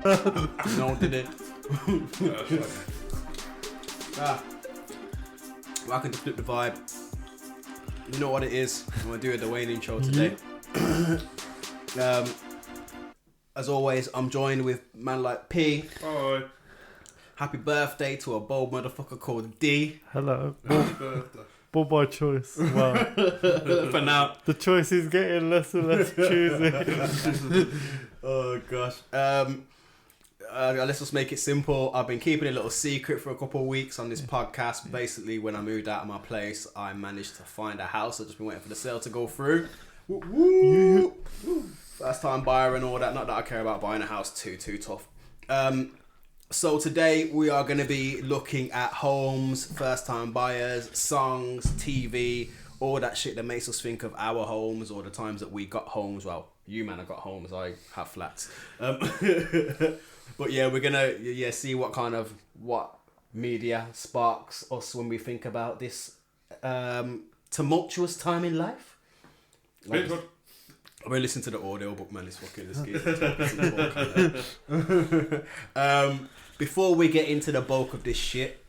No, did it? Welcome to Flip the Vibe. You know what it is. I'm going to do a Duane intro today. As always, I'm joined with man like P. Hi. Happy birthday to a bold motherfucker called D. Hello. Happy birthday. Ball by choice. Wow. For now. The choice is getting less and less choosy. Oh gosh. Let's just make it simple. I've been keeping a little secret for a couple of weeks on this podcast. Basically, when I moved out of my place, I managed to find a house. I've just been waiting for the sale to go through. Woo, woo. First time buyer and all that. Not that I care about buying a house too tough. So today we are going to be looking at homes, first time buyers, songs, TV, all that shit that makes us think of our homes or the times that we got homes. Well, you man have got homes, I have flats. But yeah, we're going to see what media sparks us when we think about this tumultuous time in life. Like, I've been listening to the audio book, man. It's fucking this before we get into the bulk of this shit,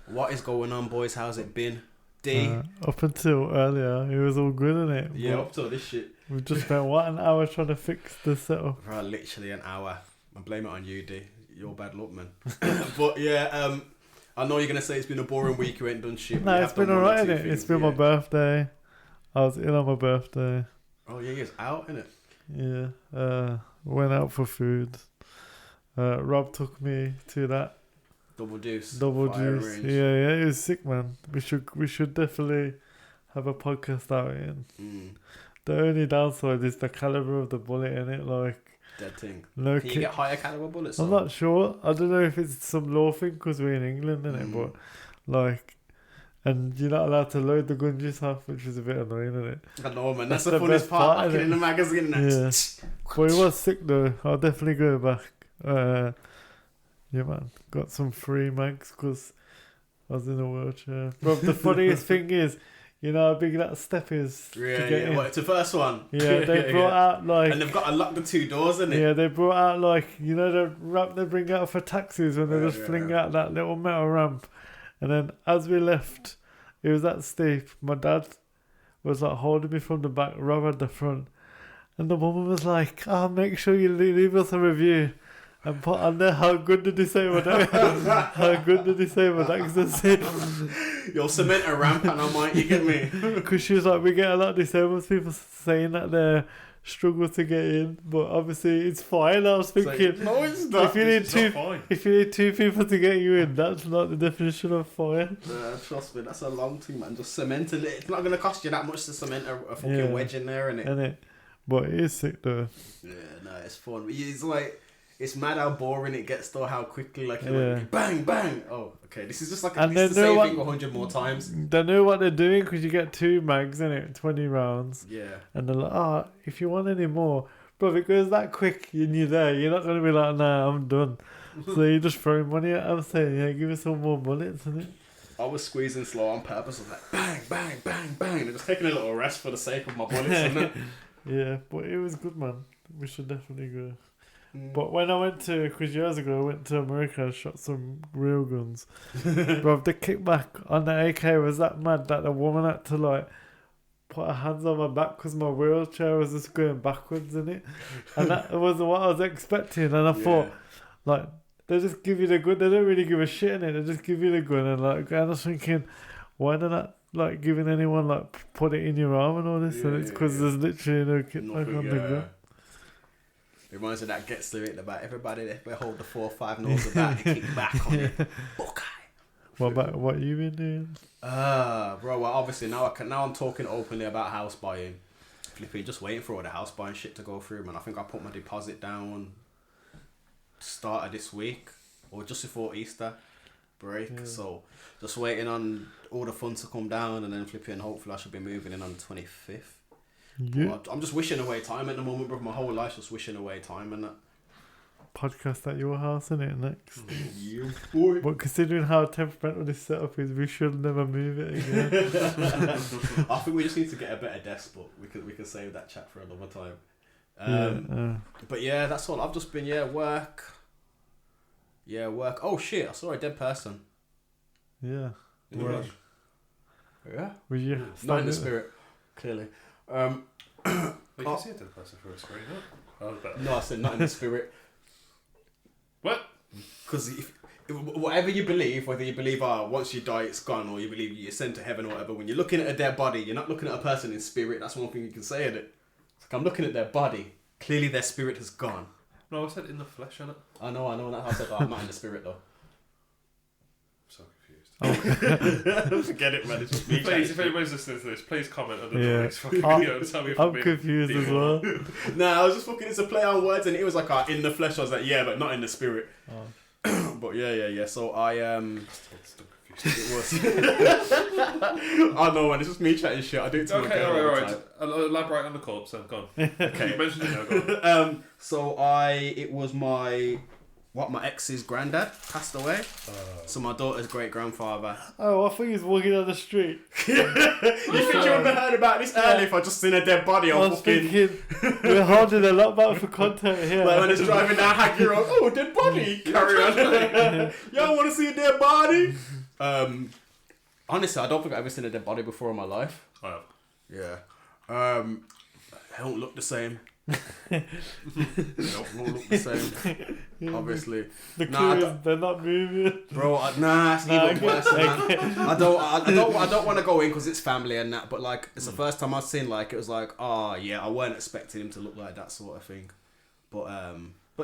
what is going on, boys? How's it been? D? Up until earlier, it was all good, innit? Yeah, up till this shit. We've just spent, an hour trying to fix the setup? Bro, literally an hour. I blame it on you, D. You're bad luck, man. But yeah, I know you're going to say it's been a boring week. You ain't done shit. No, it's been alright, innit? It's been my birthday. I was ill on my birthday. Oh, yeah, it's out, innit? Yeah. Went out for food. Rob took me to that Double juice. Range. Yeah, it was sick, man. We should definitely have a podcast out in. The only downside is the caliber of the bullet in it, like dead thing. No, can you get higher caliber bullets? I'm not sure. I don't know if it's some law thing because we're in England, innit? But like, and you're not allowed to load the gun yourself, which is a bit annoying, isn't it? I know, man. That's the funniest part. Back in the magazine. Yeah. But it was sick though. I'll definitely go back. Yeah, man. Got some free mags because I was in a wheelchair. But the funniest thing is, you know how big that step is. Yeah. What, it's the first one? Yeah, they brought out like... And they've got to lock the two doors, innit? Yeah, they brought out like, you know the ramp they bring out for taxis when they just fling out that little metal ramp. And then as we left, it was that steep. My dad was like holding me from the back, Rob at the front. And the woman was like, make sure you leave us a review. And put on there how good the disabled access is. You'll cement a ramp and I might, you get me? Because she was like, we get a lot of disabled people saying that they struggle to get in, but obviously it's fine. I was thinking, no, it's not. If you need two people to get you in, that's not the definition of fine. Trust me, that's a long thing, man. Just cementing it. It's not going to cost you that much to cement a fucking wedge in there, innit? But it is sick though. Yeah, no, it's fun. It's like... It's mad how boring it gets though, how quickly like bang, bang. Oh, okay, this is just like it's the same thing 100 more times. They know what they're doing because you get 2 mags in it, 20 rounds. Yeah. And they're like, if you want any more, bro, it goes that quick and you're there. You're not going to be like, nah, I'm done. So you just throw money at them saying, yeah, give me some more bullets, innit? I was squeezing slow on purpose. I was like, bang, bang, bang, bang. And just taking a little rest for the sake of my bullets, innit? Yeah, but it was good, man. We should definitely go. But when I went to, because years ago I went to America and shot some real guns. Bro, the kickback on the AK was that mad that the woman had to like put her hands on my back because my wheelchair was just going backwards in it. And that was what I was expecting. And I thought, like, they just give you the gun. They don't really give a shit in it. They just give you the gun. And like, I was thinking, why they're not like giving anyone like put it in your arm and all this? And it's because there's literally no kickback on the gun. It reminds me of that gets to it about everybody they hold the 4-5 nose about and kick back on it. Okay. What you been doing? Bro, well obviously now I'm talking openly about house buying. Flipping, just waiting for all the house buying shit to go through, man. I think I put my deposit down start of this week or just before Easter break. Yeah. So just waiting on all the funds to come down and then flipping hopefully I should be moving in on the 25th. Yeah. I'm just wishing away time at the moment, bro. My whole life's just wishing away time and that. Podcast at your house, innit, next? You boy. But considering how temperamental this setup is, we should never move it again. I think we just need to get a better desk, but we can save that chat for another time. But yeah, that's all. I've just been work, Yeah, work. Oh shit! I saw a dead person. Yeah. In the Well, flesh. Yeah. were you Not in the standing- spirit, clearly. Well, you can see a dead person through a screen, no? Oh, better. No, I said not in the spirit. What? Because whatever you believe, whether you believe once you die it's gone, or you believe you're sent to heaven or whatever, when you're looking at a dead body, you're not looking at a person in spirit. That's one thing you can say in it. It's like I'm looking at their body. Clearly their spirit has gone. No, I said in the flesh, innit? I know. That's how I said I'm not in the spirit though. I'm so confused. Forget it, man. It's just me. Please, if anybody's listening to this, please comment under Yeah. the next fucking I'm- video and tell me if I'm being confused as evil. well. Nah, I was just fucking. It's a play on words, and it was like in the flesh. I was like, yeah, but not in the spirit. Oh. But yeah. So I Still confused. It was. I know, man. It's just me chatting shit. I do it to my Okay, girl all the alright. time. Elaborate on the corpse then, go on. Okay. You mentioned it now, go on. So it was my ex's granddad passed away. So my daughter's great grandfather. Oh, I thought he was walking down the street. You think you would have heard about this early if I just seen a dead body I on was fucking. thinking, we're holding a lot back for content here. Like when it's driving down Hackney Road, oh, dead body. Carry on. Y'all want to see a dead body? Honestly, I don't think I've ever seen a dead body before in my life. I have. Yeah. They don't look the same. They don't look the same. Obviously. The Nah, clue is they're not moving. Bro, it's even worse, man. I don't want to go in because it's family and that, but like it's the first time I've seen like it was like, oh yeah, I weren't expecting him to look like that sort of thing, but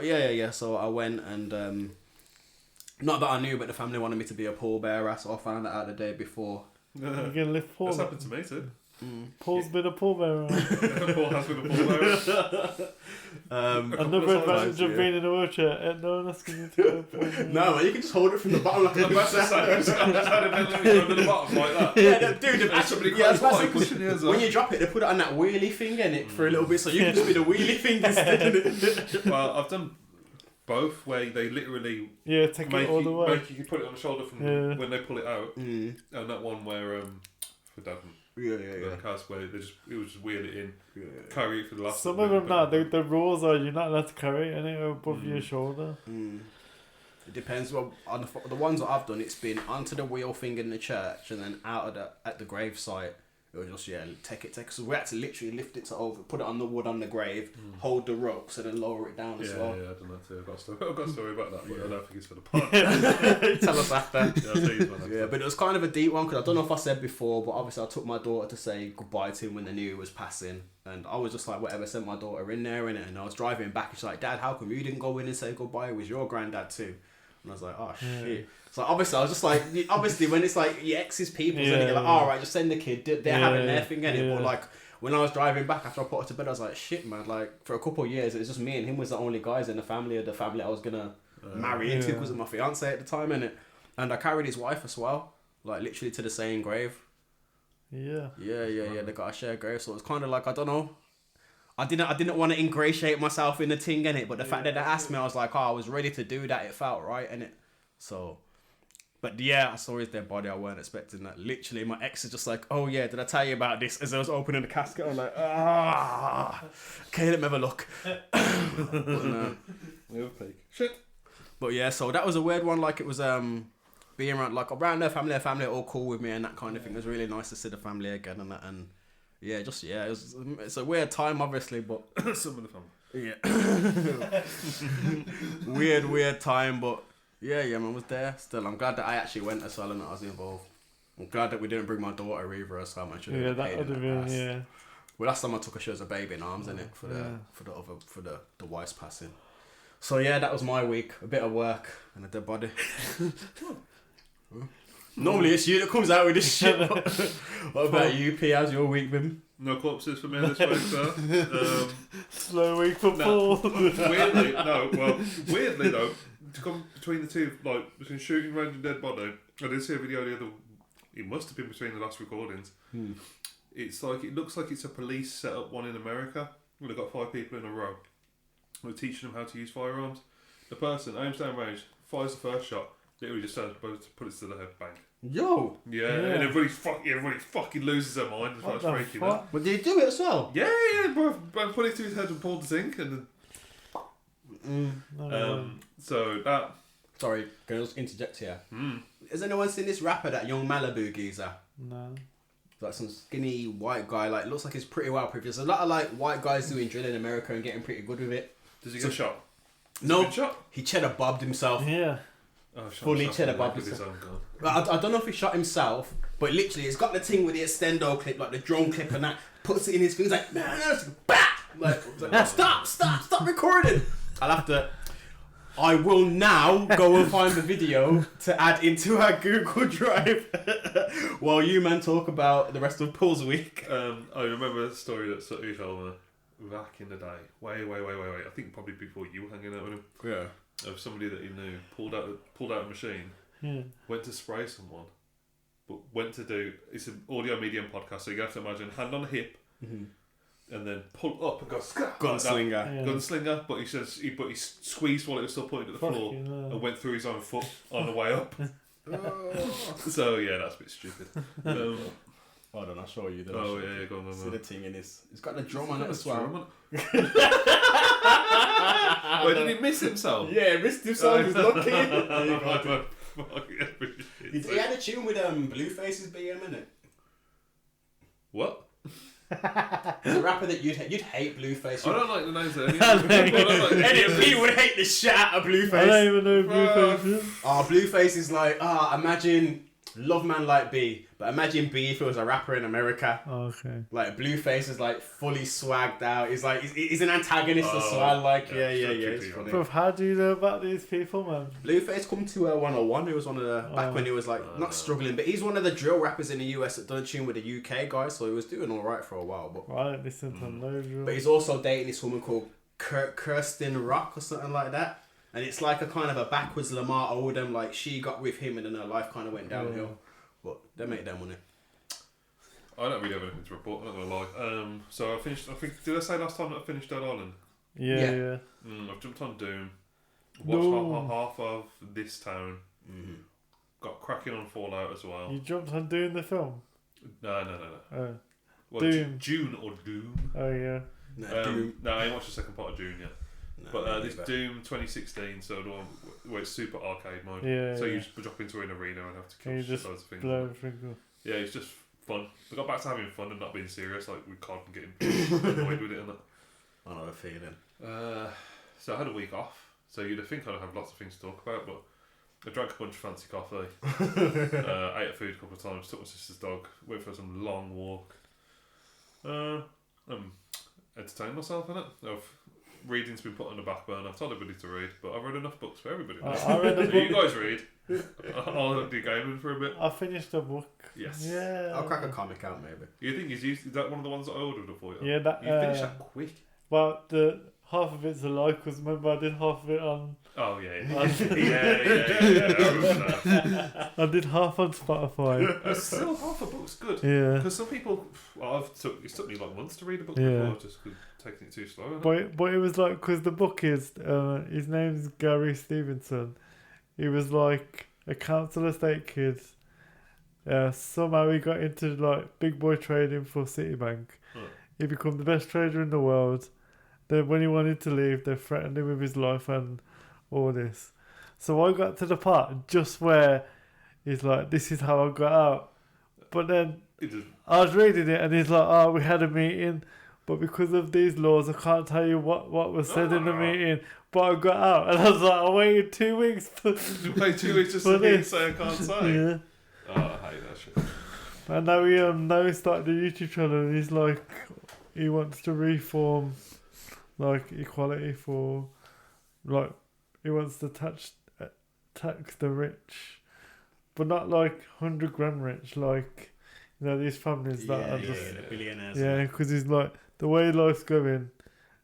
yeah. So I went and not that I knew, but the family wanted me to be a pallbearer, so I found that out the day before. You're gonna lift Paul. That's happened to me too. Paul's been a pallbearer. Paul has been a pallbearer. Another advantage of yeah. being in a wheelchair, no one asking you to be a pallbearer. No, man, you can just hold it from the bottom like a That's the same. I'm just had it under the bottom like that. Yeah, dude, And somebody yeah, close by that's pushing you as well. when you drop it, they put it on that wheelie thing in it for a little bit, so you can just be the wheelie thing instead of it. Well, I've done both where they literally Yeah, take make it all the you, way. make you put it on the shoulder from Yeah. when they pull it out, and that one where for Dad Yeah. the cast where it was just wheel it in, carry it for the last. Some little of them bit, the rules are you're not allowed to carry it any above your shoulder. It depends. Well, on the ones that I've done, it's been onto the wheel thing in the church, and then out of at the grave site. It was just take it. So we had to literally lift it to over, put it on the wood on the grave, hold the ropes, and then lower it down as Yeah, well. I've done that too. I've got a story about that, but I don't think it's for the pod. Tell us after. Yeah, I'll tell you one after. Yeah, but it was kind of a deep one because I don't know if I said before, but obviously I took my daughter to say goodbye to him when they knew he was passing, and I was just like, whatever, sent my daughter in there, innit? And I was driving back, and she's like, Dad, how come you didn't go in and say goodbye? It was your granddad too. And I was like, oh shit. So obviously I was just like, obviously when it's like your ex's people's, and you're like, all right, just send the kid. They're having their thing, innit? But like when I was driving back after I put her to bed, I was like, shit, man. Like for a couple of years, it was just me and him was the only guys in the family of the family I was gonna marry into because of my fiance at the time, innit? And I carried his wife as well, like literally to the same grave. Yeah. Yeah. They got a shared grave, so it was kind of like, I don't know. I didn't want to ingratiate myself in the thing, innit? But the fact that they asked me, I was like, oh, I was ready to do that. It felt right, innit? So, but yeah, I saw his dead body. I weren't expecting that. Literally, my ex is just like, oh yeah, did I tell you about this? As I was opening the casket, I was like, okay, let me have a look. But no. Shit. But yeah, so that was a weird one. Like it was being around their family are all cool with me and that kind of thing. It was really nice to see the family again and that, and it's a weird time obviously, but Some of the family. Yeah. weird time, but yeah, man was there still. I'm glad that I actually went as well and that I was involved. I'm glad that we didn't bring my daughter either as well. Yeah, that would have been, yeah. Well, last time I took her, she was a baby in arms, innit? For the wife's passing. So yeah, that was my week. A bit of work and a dead body. Normally it's you that comes out with this shit. What about you, P? How's your week been? No corpses for me this week, sir. Slow week for Paul. Weirdly though, to come between the two, like between shooting range and dead body, I did see a video the other. It must have been between the last recordings. It's like it looks like it's a police set up one in America where they've got 5 people in a row. We're teaching them how to use firearms. The person aims down range, fires the first shot, literally just turns to put it to the head, bang. Yo! Yeah, and everybody fucking loses their mind and starts freaking out. But did you do it as well? Yeah, bro, put it to his head and pulled the zinc and then. So that Sorry, can I just interject here? Mm. Has anyone seen this rapper, that young Malibu geezer? No. Like some skinny white guy, like looks like he's pretty well privileged. There's a lot of like white guys doing drill in America and getting pretty good with it. Does he get shot? No, Shot? he cheddar bobbed himself. Yeah. Oh, Fully cheddar bobbed his himself. own gun. I don't know if he shot himself, but literally it's got the thing with the extendo clip, like the drone clip and that, puts it in his thing, he's like, man, that's bah! Like, stop recording. I will now go and find the video to add into our Google Drive while you man talk about the rest of Paul's week. I remember a story that you told me back in the day, way. I think probably before you were hanging out with him. Yeah. Of somebody that he knew pulled out a machine, went to spray someone, but went to do, it's an audio medium podcast, so you have to imagine hand on the hip, and then pull up and go gunslinger. But he says he squeezed while it was still pointing at the floor and went through his own foot on the way up. So yeah, that's a bit stupid. Hold on, I'll show you. Oh yeah, go on. See the thing in his. He's got the drum on it as well. Wait, did he miss himself? Yeah, he missed himself. He's lucky. He had a tune with Blueface's BM in it. What? He's a rapper that you'd hate Blueface. I don't like the names of any. NFP would hate the shit out of Blueface. I don't even know who Blueface is. Oh, Blueface is like, imagine Love Man like B, but imagine B if he was a rapper in America. Oh, okay. Like Blueface is like fully swagged out. He's like he's an antagonist as well. Like yeah. It's funny. Bro, how do you know about these people, man? Blueface come to 101. He was one of the back when he was like not struggling, but he's one of the drill rappers in the US that done a tune with the UK guys. So he was doing all right for a while. But I don't listen to no drill. But he's also dating this woman called Kirsten Rock or something like that. And it's like a kind of a backwards Lamar Odom. Like she got with him and then her life kind of went downhill. But they make their money. I don't really have anything to report, I'm not gonna lie. So I think, did I say last time that I finished Dead Island? Yeah. I've jumped on Doom. Watched half of This Town. Got cracking on Fallout as well. You jumped on doing the film? No. Oh. What, Doom. June or Doom? Oh, yeah. Doom. No, I ain't watched the second part of June yet. No, but this Doom 2016, so the one where it's super arcade mode. Yeah. So you just drop into an arena and have to kill just loads of things. blow everything up. Yeah, it's just fun. We got back to having fun and not being serious, like we can't get annoyed with it and that. I know the feeling. So I had a week off, so you'd think I'd have lots of things to talk about, but I drank a bunch of fancy coffee, ate food a couple of times, took my sister's dog, went for some long walk, entertained myself in it. Reading's been put on the back burner. I've told everybody to read, but I've read enough books for everybody. I read a book. You guys read. I'll do gaming for a bit. I finished a book. Yes. Yeah. I'll crack a comic out maybe. You think is that one of the ones that I ordered it for you? Yeah, that. You finished that quick. Well, the half of it's a lie, because remember I did half of it on. Oh yeah. Yeah. I remember that. I did half on Spotify. Still, half a book's good. Yeah. Because some people, it took me like months to read a book Yeah. before, just taking it too slow. But it was like, because the book is, his name's Gary Stevenson. He was like a council estate kid. Somehow he got into like big boy trading for Citibank. He became the best trader in the world. Then when he wanted to leave, they threatened him with his life and all this. So I got to the part just where he's like, this is how I got out. But then I was reading it and he's like, oh, we had a meeting, but because of these laws, I can't tell you what was said in the meeting. But I got out, and I was like, I waited 2 weeks to wait 2 weeks just to say I can't say. Yeah. Oh, I hate that shit. And now he started a YouTube channel, and he's like, he wants to reform, like, equality for, like, he wants to tax the rich, but not like 100 grand rich, like, you know, these families that are just the billionaires. Yeah, because he's like, the way life's going,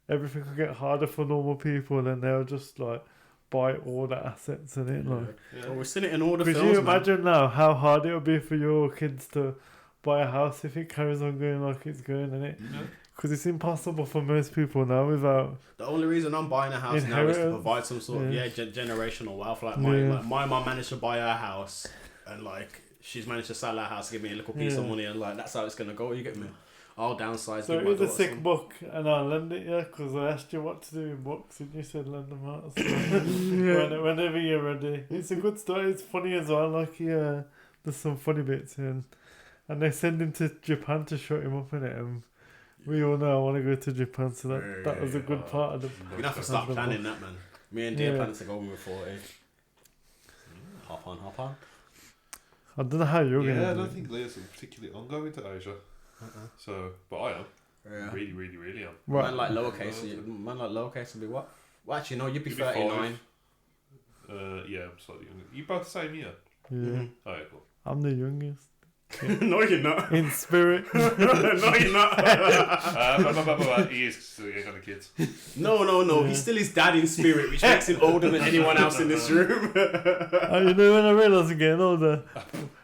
everything will get harder for normal people, and they'll just like buy all the assets in it. Like, Well, we're seeing it in all the films. could you imagine now how hard it would be for your kids to buy a house if it carries on going like it's going, in it? Because it's impossible for most people now without. The only reason I'm buying a house now is to provide some sort of generational wealth. Like my mum managed to buy her house, and like she's managed to sell her house, give me a little piece of money, and like that's how it's gonna go. You get me? I'll downsize. So give my it's a daughter sick some. book, and I'll lend it, yeah, because I asked you what to do in books, and you said lend them out. So whenever you're ready. It's a good story, it's funny as well, like, yeah, there's some funny bits in. And they send him to Japan to shut him up in it, and we all know I want to go to Japan, so that was a good part of the... You're going to have to start planning that, man. Me and Dear planning to go when we're 40. Hop on. I don't know how you're going to I don't think Leah's particularly on going to Asia. So, but I am. Yeah. Really, really, really am. Right. Man like lowercase would be what? Well, actually, no, you'd be 39. Yeah, I'm slightly younger. You both the same year? Yeah. Mm-hmm. Alright, cool. I'm the youngest. No, you're not. In spirit. No, you're not. He is still ain't got the kids. No. He's still his dad in spirit, which makes him older than anyone else in this room. You know when I realised I'm getting older?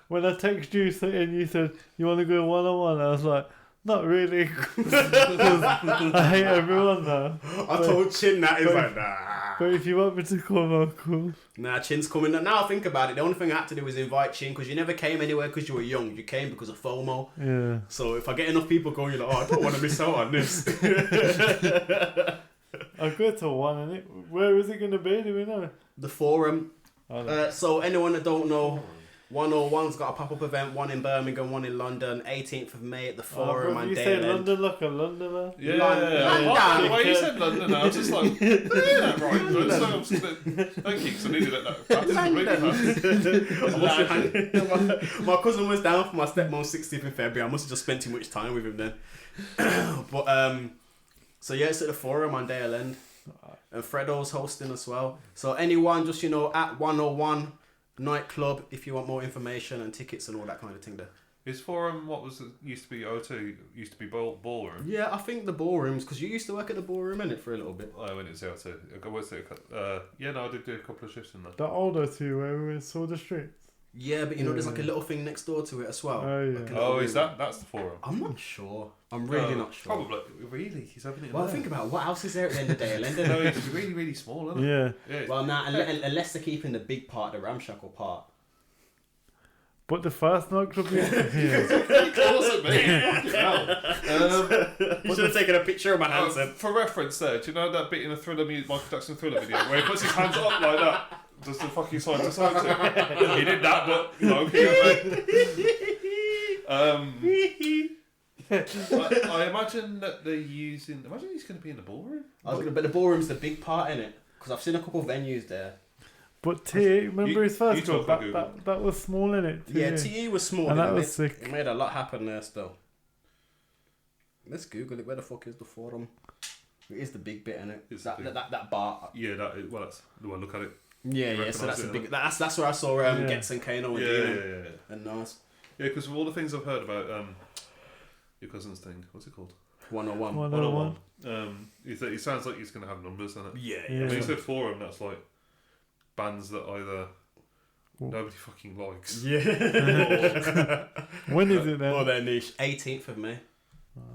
When I texted you and you said, you want to go one-on-one? I was like, not really. Because I hate everyone now. I told Chin that. He's like, nah. But if you want me to come, I'll come. Nah, Chin's coming. Now I think about it, the only thing I had to do was invite Chin, because you never came anywhere because you were young. You came because of FOMO. Yeah. So if I get enough people going, you're like, oh, I don't want to miss out on this. I'll go to one, innit? Where is it going to be? Do we know? The Forum. So anyone that don't know, 101's got a pop-up event, one in Birmingham, one in London, 18th of May at the Forum and you Dale said End. London like a Londoner? Yeah, London. The way you said London, I was just like, yeah, right. So I'm just gonna, thank you, because I needed that. My cousin was down for my stepmom's 60th in February. I must have just spent too much time with him then. But so yeah, it's at the Forum on Dale End, and Fredo's hosting as well. So anyone, just at 101 nightclub, if you want more information and tickets and all that kind of thing there. Is Forum what was it, used to be O2, used to be Ballroom? Yeah, I think the ballrooms, because you used to work at the ballroom, innit, for a little bit. I went into O2. I did do a couple of shifts in there. The older two where we saw the streets. Yeah, but there's like a little thing next door to it as well. Oh, yeah. Like Is that's the Forum? I'm not sure. I'm really not sure. Probably. Really? He's having it in Well, there. think about what else is there at the end of the day. No, it's really, really small, isn't it? Yeah. Well, unless they're keeping the big part, the ramshackle part. But the first nightclub we Pretty close at me. You should have taken a picture of my hands then. For reference there, do you know that bit in the Michael Jackson Thriller video where he puts his hands up like that? Does the fucking side to side thing? He did that, but I imagine that they're using. Imagine he's going to be in the ballroom. But the ballroom's the big part in it, because I've seen a couple of venues there. But TE, remember his first club? That was small in it. Yeah, TE was small. And that was sick. It made a lot happen there still. Let's Google it. Where the fuck is the Forum? It is the big bit in it. It's that bar. Yeah, that's the one. Look at it. Yeah. So that's a big. That's where I saw Getz and Kano and Dino and Nas. Yeah, because of all the things I've heard about your cousin's thing. What's it called? 101. 101. It sounds like he's going to have numbers in it. Yeah. When you said Forum, that's like bands that either nobody fucking likes. Yeah. When is it then? Or their niche. 18th of May.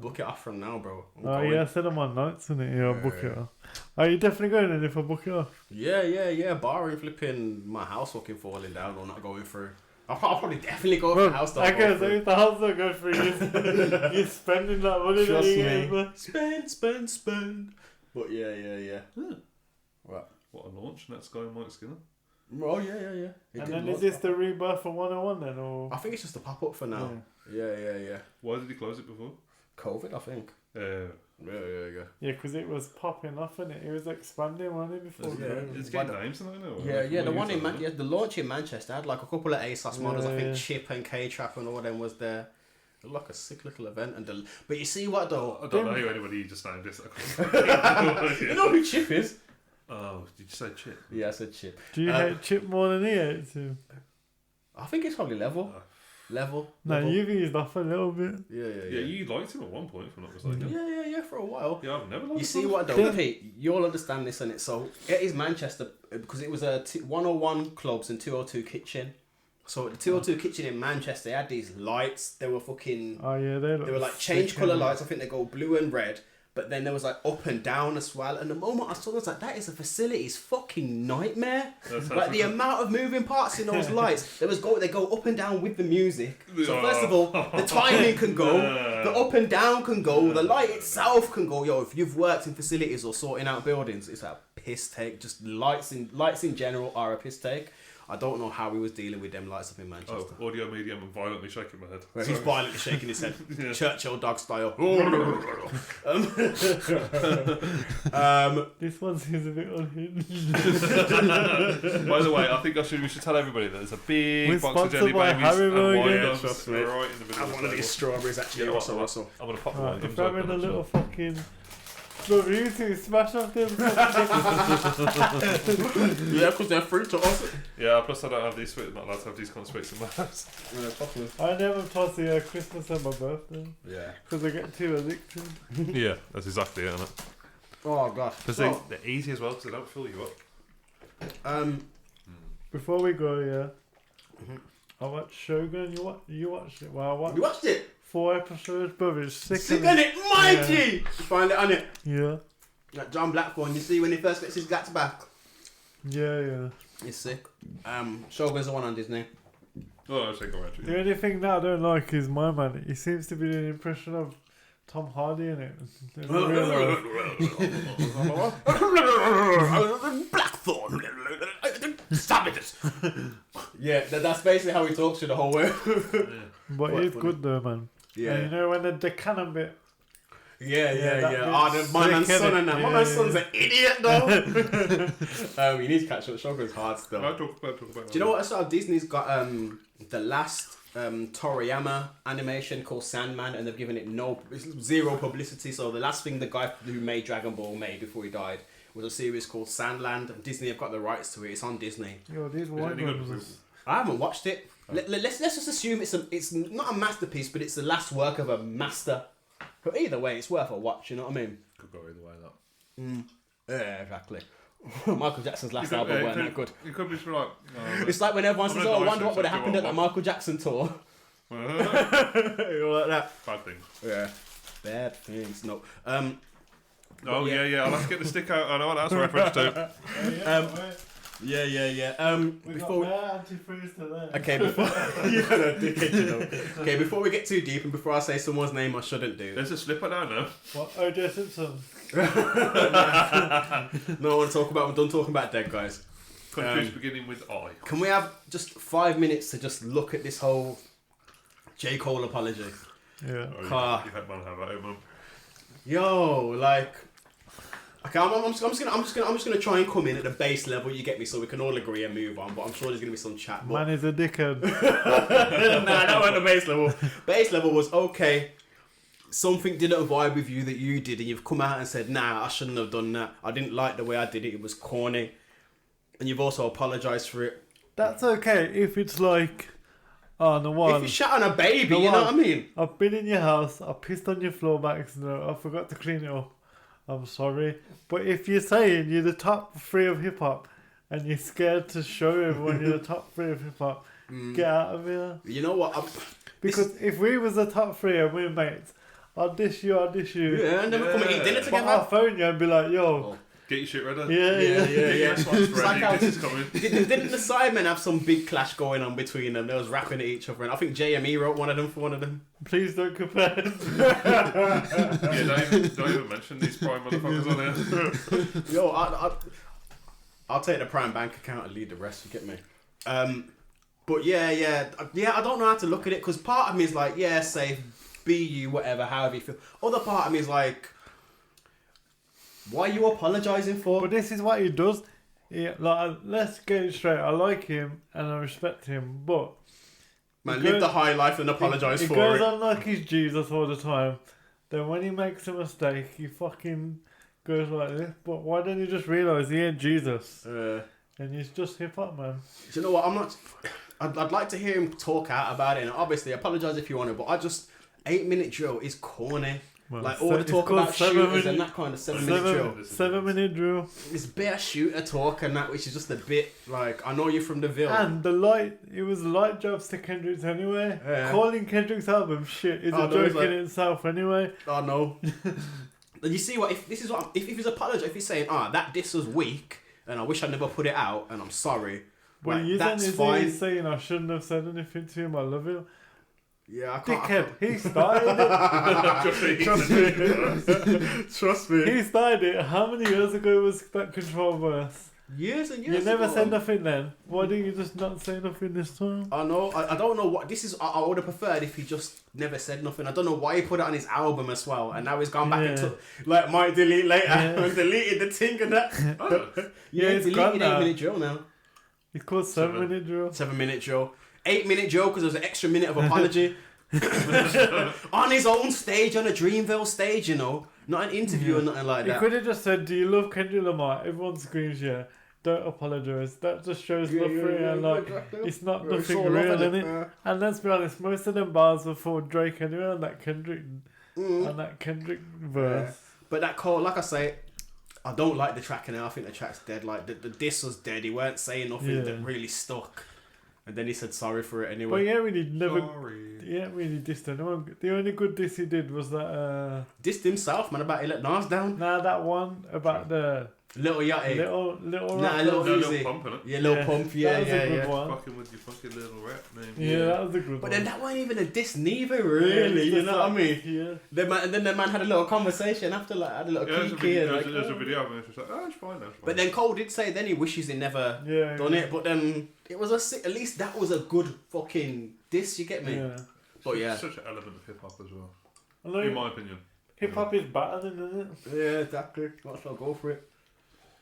Book it off from now, bro. I said I'm on nights, innit? Yeah, I'll book it off. Are you definitely going in if I book it off? Yeah. Barring flipping my house fucking falling down or not going through. I'll probably definitely go for the house stuff. I guess if the house don't go through, you're spending that money. Trust me. Spend. But yeah. What a launch, and that's going Mike Skinner. Oh, yeah. And then is this the rebirth for 101 then? Or? I think it's just a pop-up for now. Yeah. Why did he close it before? COVID, I think. Yeah. Yeah, because it was popping off, and it was expanding, wasn't it, before COVID? It's getting names, I don't know. Yeah, the one in the launch in Manchester had like a couple of ASOS models. I think Chip and K-Trap and all them was there. It looked like a sick little event. But you see what though? I don't know who anybody just named this. You know who Chip is? Oh, did you say Chip? Yeah, I said Chip. Do you hate Chip more than he hates him? I think it's probably level. No, you've eased off a little bit. Yeah, you liked him at one point, if I'm not mistaken. Yeah, for a while. Yeah, I've never liked him. You see what though, Pete? You'll understand this, innit? So it is Manchester because it was 101 clubs and 202 kitchen. So the 202 kitchen in Manchester, they had these lights. They were fucking. Oh yeah, they were like change colour lights. I think they go blue and red. but then there was like up and down as well. And the moment I saw it, I was like, that is a facility's fucking nightmare. Like the amount of moving parts in those lights. They go up and down with the music. So first of all, the timing can go, the up and down can go, the light itself can go. Yo, if you've worked in facilities or sorting out buildings, it's a piss take. Just lights in general are a piss take. I don't know how he was dealing with them lights up in Manchester. Oh, audio medium and violently shaking my head. He's violently shaking his head. Yeah. Churchill dog style. This one seems a bit unhinged. By the way, I think we should tell everybody that there's a big box of jelly babies and wine again. gums right in the middle And of one of these strawberries actually Yeah, also. I'm going to pop the Right, wine if gums I'm open. in a little fucking... Look, you two smash off them. Yeah, because they're free to us. Yeah, plus I don't have these sweets. I'm not allowed to have these kind of sweets in my house. I never toss the Christmas and my birthday. Yeah. Because I get too addicted. Yeah, that's exactly it, isn't it? Oh gosh. Because they're easy as well, because they don't fill you up. Before we go, yeah. I watched Shogun. You watched it? Well, I watched You watched it? 4 episodes, brother. It's sick. Sick on it, mighty. Yeah. You find it on it. Yeah. Like John Blackthorne, you see when he first gets his gats back. Yeah. It's sick. Shogun's the one on Disney. Oh, I'll take a watch. The only thing that I don't like is my man. He seems to be doing an impression of Tom Hardy in it. In real life. Blackthorne. Savages. Yeah, that's basically how he talks through the whole way. But Quite he's funny. good though, man. Yeah. And you know when the cannon bit. Yeah. that Oh, bit's my man's sick, son innit? and that. My Yeah, man's yeah. son's an idiot though. You need to catch up. Shogun's hard still. I'll talk about Do you know what I saw? Disney's got the last Toriyama animation called Sandman, and they've given it zero publicity. So the last thing the guy who made Dragon Ball made before he died was a series called Sandland. And Disney have got the rights to it. It's on Disney. Yo, these it white any good? ones. I haven't watched it. Let's just assume it's not a masterpiece, but it's the last work of a master. But either way, it's worth a watch. You know what I mean? Could go either way, that. Yeah, exactly. Michael Jackson's last album weren't that good. You could be like... It's like when everyone says, gonna "Oh, I die wonder what soon, would have so happened do at what that I Michael Jackson tour." Bad You know, like that. things. Yeah. Bad things. No. Oh, yeah, I'll have to get the stick out. I know what that's a reference to. Yeah. We Before. got antifreeze to that. Okay, before. Okay, before we get too deep and before I say someone's name I shouldn't do. There's a slipper now, no? What? O.J. Simpson. No, I want to talk about. I'm done talking about dead guys. Countries beginning with I. Can we have just 5 minutes to just look at this whole J. Cole apology? Yeah. Oh, you had man have that, man. Yo, like, okay, I'm just gonna try and come in at the base level. You get me, so we can all agree and move on. But I'm sure there's gonna be some chat. But... Man is a dickhead. Nah, that wasn't the base level. Base level was okay. Something didn't vibe with you that you did, and you've come out and said, "Nah, I shouldn't have done that. I didn't like the way I did it. It was corny." And you've also apologised for it. That's okay if it's like, oh, Nawal. If you shot on a baby, Nawal, you know what I mean? I've been in your house, I pissed on your floor by accident, I forgot to clean it up. I'm sorry. But if you're saying you're the top 3 of hip hop and you're scared to show everyone you're the top 3 of hip hop, get out of here. You know what? Because if we was the top 3 and we're mates, I'll dish you. Yeah, and then we come and eat dinner But together. I'll phone you and be like, yo. Get your shit ready. Yeah. This one's It's like ready. how- This is coming. Didn't the Sidemen have some big clash going on between them? They was rapping at each other, and I think JME wrote one of them for one of them. Please don't compare. Yeah, don't even mention these prime motherfuckers on here. Yo, I'll take the prime bank account and lead the rest. You get me? But yeah. I don't know how to look at it because part of me is like, yeah, safe, be you, whatever, however you feel. Other part of me is like, why are you apologising for? But this is what he does. Yeah, like, let's get it straight. I like him and I respect him, but Man, he live goes- the high life and apologise he for goes it. on like he's Jesus all the time. Then when he makes a mistake, he fucking goes like this. But why don't you just realise he ain't Jesus? And he's just hip hop, man. Do you know what? I'd like to hear him talk out about it, and obviously apologise if you want to. But 8-minute drill is corny. Well, Like all the it's talk called about shooters and that kind of 7-minute drill. 7-minute drill. It's bare shooter talk and that, which is just a bit like, I know you're from the Ville. And it was light jobs to Kendrick's anyway. Yeah. Calling Kendrick's album shit is Oh, a no, it's joke like- in itself anyway. I know. And you see what? If this is what, if he's apologizing, if he's saying, that diss was weak, and I wish I never put it out, and I'm sorry. Well, like, you that's then fine. he's saying I shouldn't have said anything to him. I love him. Yeah, I can't. Dickhead, he started it. Trust me. He started it. How many years ago was that controversy? Years and years. You never ago. said nothing then. Why didn't you just not say nothing this time? I know. I don't know what this is. I would have preferred if he just never said nothing. I don't know why he put it on his album as well, and now he's gone back and took like might delete later and deleted the ting and that. It's deleted gone now. 8-minute drill now. It's called 7-minute drill. 7-minute drill. 8-minute drill because there was an extra minute of apology on his own stage, on a Dreamville stage, you know, not an interview or nothing like He that. could have just said, "Do you love Kendrick Lamar?" Everyone screams, "Yeah." Don't apologise. That just shows love for it, and like it's not nothing real in it. And let's be honest, most of them bars were for Drake anyway, on that Kendrick, on that Kendrick verse. But that call, like I say, I don't like the track now. I think the track's dead. Like the diss was dead. He weren't saying nothing that really stuck. And then he said sorry for it anyway. But yeah, really never. Sorry. Yeah, really dissed anyone. The only good diss he did was that. Dissed himself, man, about he let Nas down. Nah, that one about the Little Yachty. little. Nah, Little No, Uzi. little pump, innit? Yeah, Little Pump. Yeah, that was a good one. Fucking with your fucking little rap name. Yeah, that was a good one. But then that wasn't even a diss neither, really. Yeah, You know what I mean? Yeah. And then the man had a little conversation after, like, had a little There's a kiki. video, And, like, there's a video of him. It's just like, it's fine, that's fine. But then Cole did say then he wishes he never done it. But then it was at least that was a good fucking diss. You get me? Yeah. But yeah, Such an element of hip hop as well, I know in my opinion. hip hop is better than, isn't it? yeah, exactly. Might as well go for it.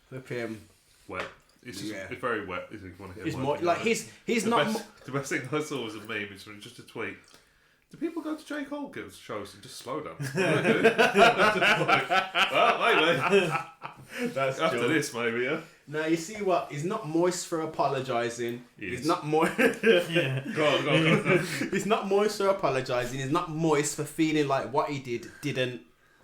Flip him. Wet. It's just, it's very wet. If you want to hear He's wet, more like he's the not. best, the best thing I saw was a meme. It's just a tweet. Do people go to J. Cole shows and just slow down? Well, maybe. That's After true. this, maybe, yeah. Now you see what? He's not moist for apologising. Yes. He's not moist. Yeah. Go on. He's not moist for apologising. He's not moist for feeling like what he did didn't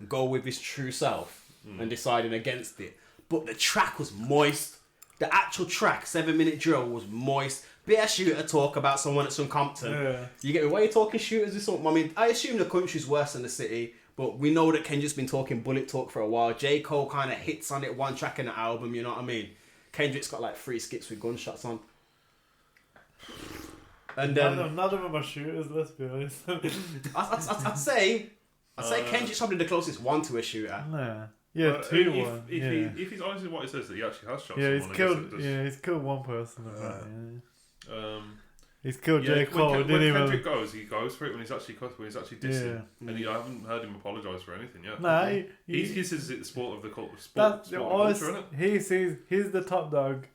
go with his true self and deciding against it. But the track was moist. The actual track, 7-minute drill, was moist. Bit of shooter talk about someone at some Compton. Yeah. You get me? Why are you talking shooters or something? I mean, I assume the country's worse than the city, but we know that Kendrick's been talking bullet talk for a while. J. Cole kind of hits on it one track in the album, you know what I mean? Kendrick's got like 3 skips with gunshots on. And then None of them are shooters, let's be honest. I'd say Kendrick's probably the closest one to a shooter. Nah. Yeah, But 2-1. If he's honest in what he says, that he actually has shot Yeah, someone. he's killed. Yeah, he's killed one person. Yeah. He's killed J. Cole. When Didn't Kendrick even. he goes for it when he's actually dissing, and I haven't heard him apologise for anything yet. Nah, he says it's the sport of the culture, That's culture, isn't it? He says he's the top dog.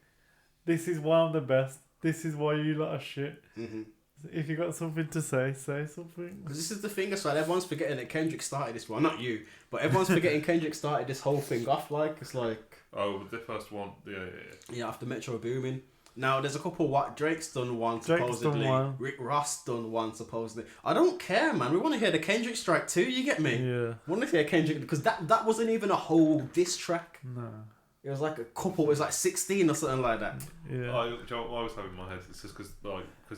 This is one of the best. This is why you lot of shit. Mm-hmm. If you got something to say something. Because this is the thing as well. Everyone's forgetting that Kendrick started this one. Not you, but everyone's forgetting Kendrick started this whole thing off. Like it's like the first one. Yeah. after Metro Boomin. Now there's a couple. What Drake's done one supposedly. Rick Ross done one supposedly. I don't care, man. We want to hear the Kendrick strike too. You get me? Yeah. We want to hear Kendrick because that wasn't even a whole diss track. No. It was like a couple. It was like 16 or something like that. Yeah. I was having in my head. It's just because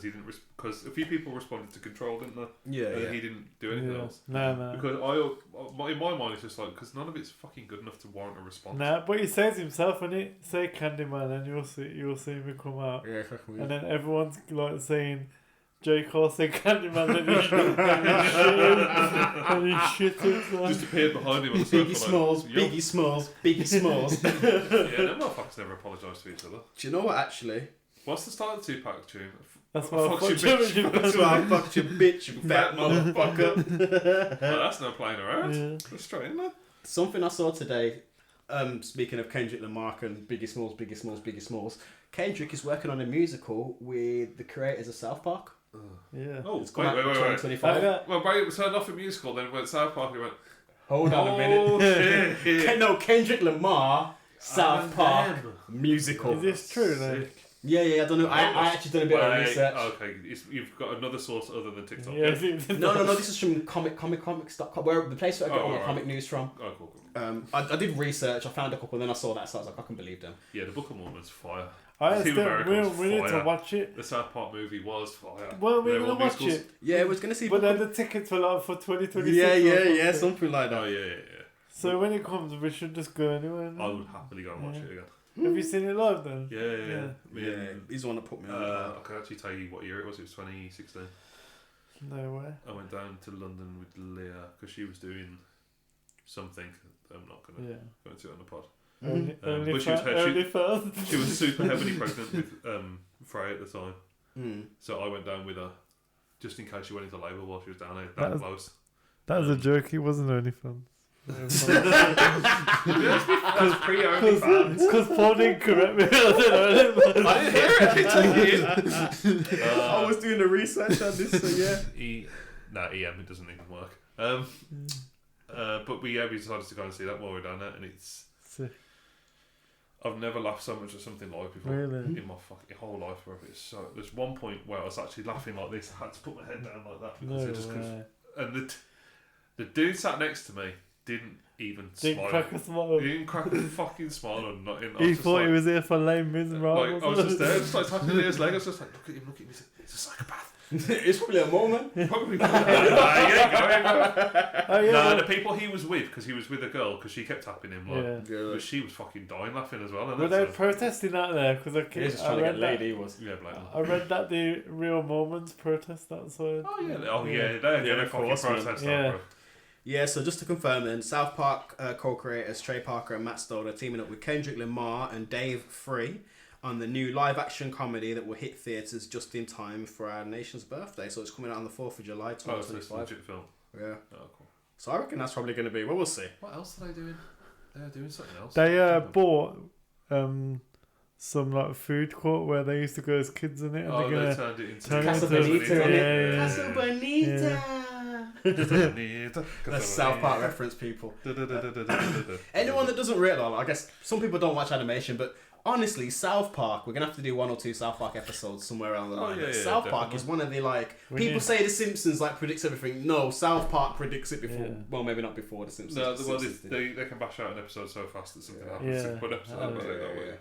he didn't because a few people responded to Control, didn't they? Yeah. And he didn't do anything else. No. Because in my mind, it's just like because none of it's fucking good enough to warrant a response. Nah, but he says himself in it. Say Candyman, and you'll see him come out. Yeah, exactly. And then everyone's like saying, J. Cole said Candyman, and he shit himself. Just appeared behind him on the sofa. Biggie Smalls, Yup. Biggie Smalls, Biggie Smalls. Yeah, them motherfuckers never apologise to each other. Do you know what actually? What's the start of the Tupac tune? That's why I Fuck fucked you, you, bitch. bitch. That's why I fucked your bitch, you fat motherfucker. Well, that's no playing around. Yeah. That's straight, isn't it? Something I saw today, speaking of Kendrick Lamar and Biggie Smalls, Kendrick is working on a musical with the creators of South Park. Yeah. Oh, It's coming out in 2025. Like Well, it was turned off a musical, then went South Park, and he went, Hold on a minute. oh, shit. No, Kendrick Lamar, South Park damn. musical. Is this true then? Yeah, I don't know. I actually done a bit of research. Okay, you've got another source other than TikTok. Yeah. No, this is from comics.com, where the place where I get all my comic news from. Oh, cool. I did research, I found a couple, and then I saw that, so I was like, I can believe them. Yeah, the Book of Mormon's fire. We Team need fire. to watch it. The South Park movie was fire. Well, we're They're going all to watch musicals. it. Yeah, I was going to see... But then the tickets were like for 2026. Yeah, something like that. Oh, yeah. So when it comes, we should just go anyway. I would happily go and watch it again. Have you seen it live then? Yeah. He's the one that put me on. I can actually tell you what year it was. It was 2016. No way. I went down to London with Leah because she was doing something. I'm not going to go into it on the pod. But she was super heavily pregnant with Freya at the time. So I went down with her just in case she went into labour while she was down there that close. That was a joke. It wasn't OnlyFans. That's pre-OnlyFans. Because Paul didn't correct me. I didn't hear it. I was doing the research on this, so yeah. EM, it doesn't even work. But we decided to go and see that while we were down there, and it's Sick. I've never laughed so much at something live before in my fucking whole life, bro. It's so. There's one point where I was actually laughing like this. I had to put my head down like that because it just and the dude sat next to me didn't even smile. Crack a smile. He didn't crack a fucking smile or nothing. He thought he was here for lame miserable. I was just there, just like tapping Leah's leg. I was just like, look at him. He's a psychopath. It's probably a moment. Probably. Go. The people he was with, because he was with a girl, because she kept tapping him, but she was fucking dying laughing as well. Were they protesting out there? Because I read that. He was. Yeah, blatant. I read that the real moments protest outside. They're gonna fucking protest that, bro. Yeah, so just to confirm then, South Park co-creators Trey Parker and Matt Stoller are teaming up with Kendrick Lamar and Dave Free on the new live-action comedy that will hit theatres just in time for our nation's birthday. So it's coming out on the 4th of July, 2025. Oh, it's a legit film. Yeah. Oh, cool. So I reckon that's probably going to be, well, we'll see. What else are they doing? They're doing something else. They bought some like food court where they used to go as kids in it. And they turned it into Casa Bonita. Casa Bonita. That's South Park reference, people. Anyone that doesn't realise, I guess some people don't watch animation, but honestly, South Park, we're going to have to do 1 or 2 South Park episodes somewhere around the line. South Park is one of the, people say The Simpsons, predicts everything. No, South Park predicts it before. Yeah. Well, maybe not before The Simpsons. No, they can bash out an episode so fast that something happens. One episode,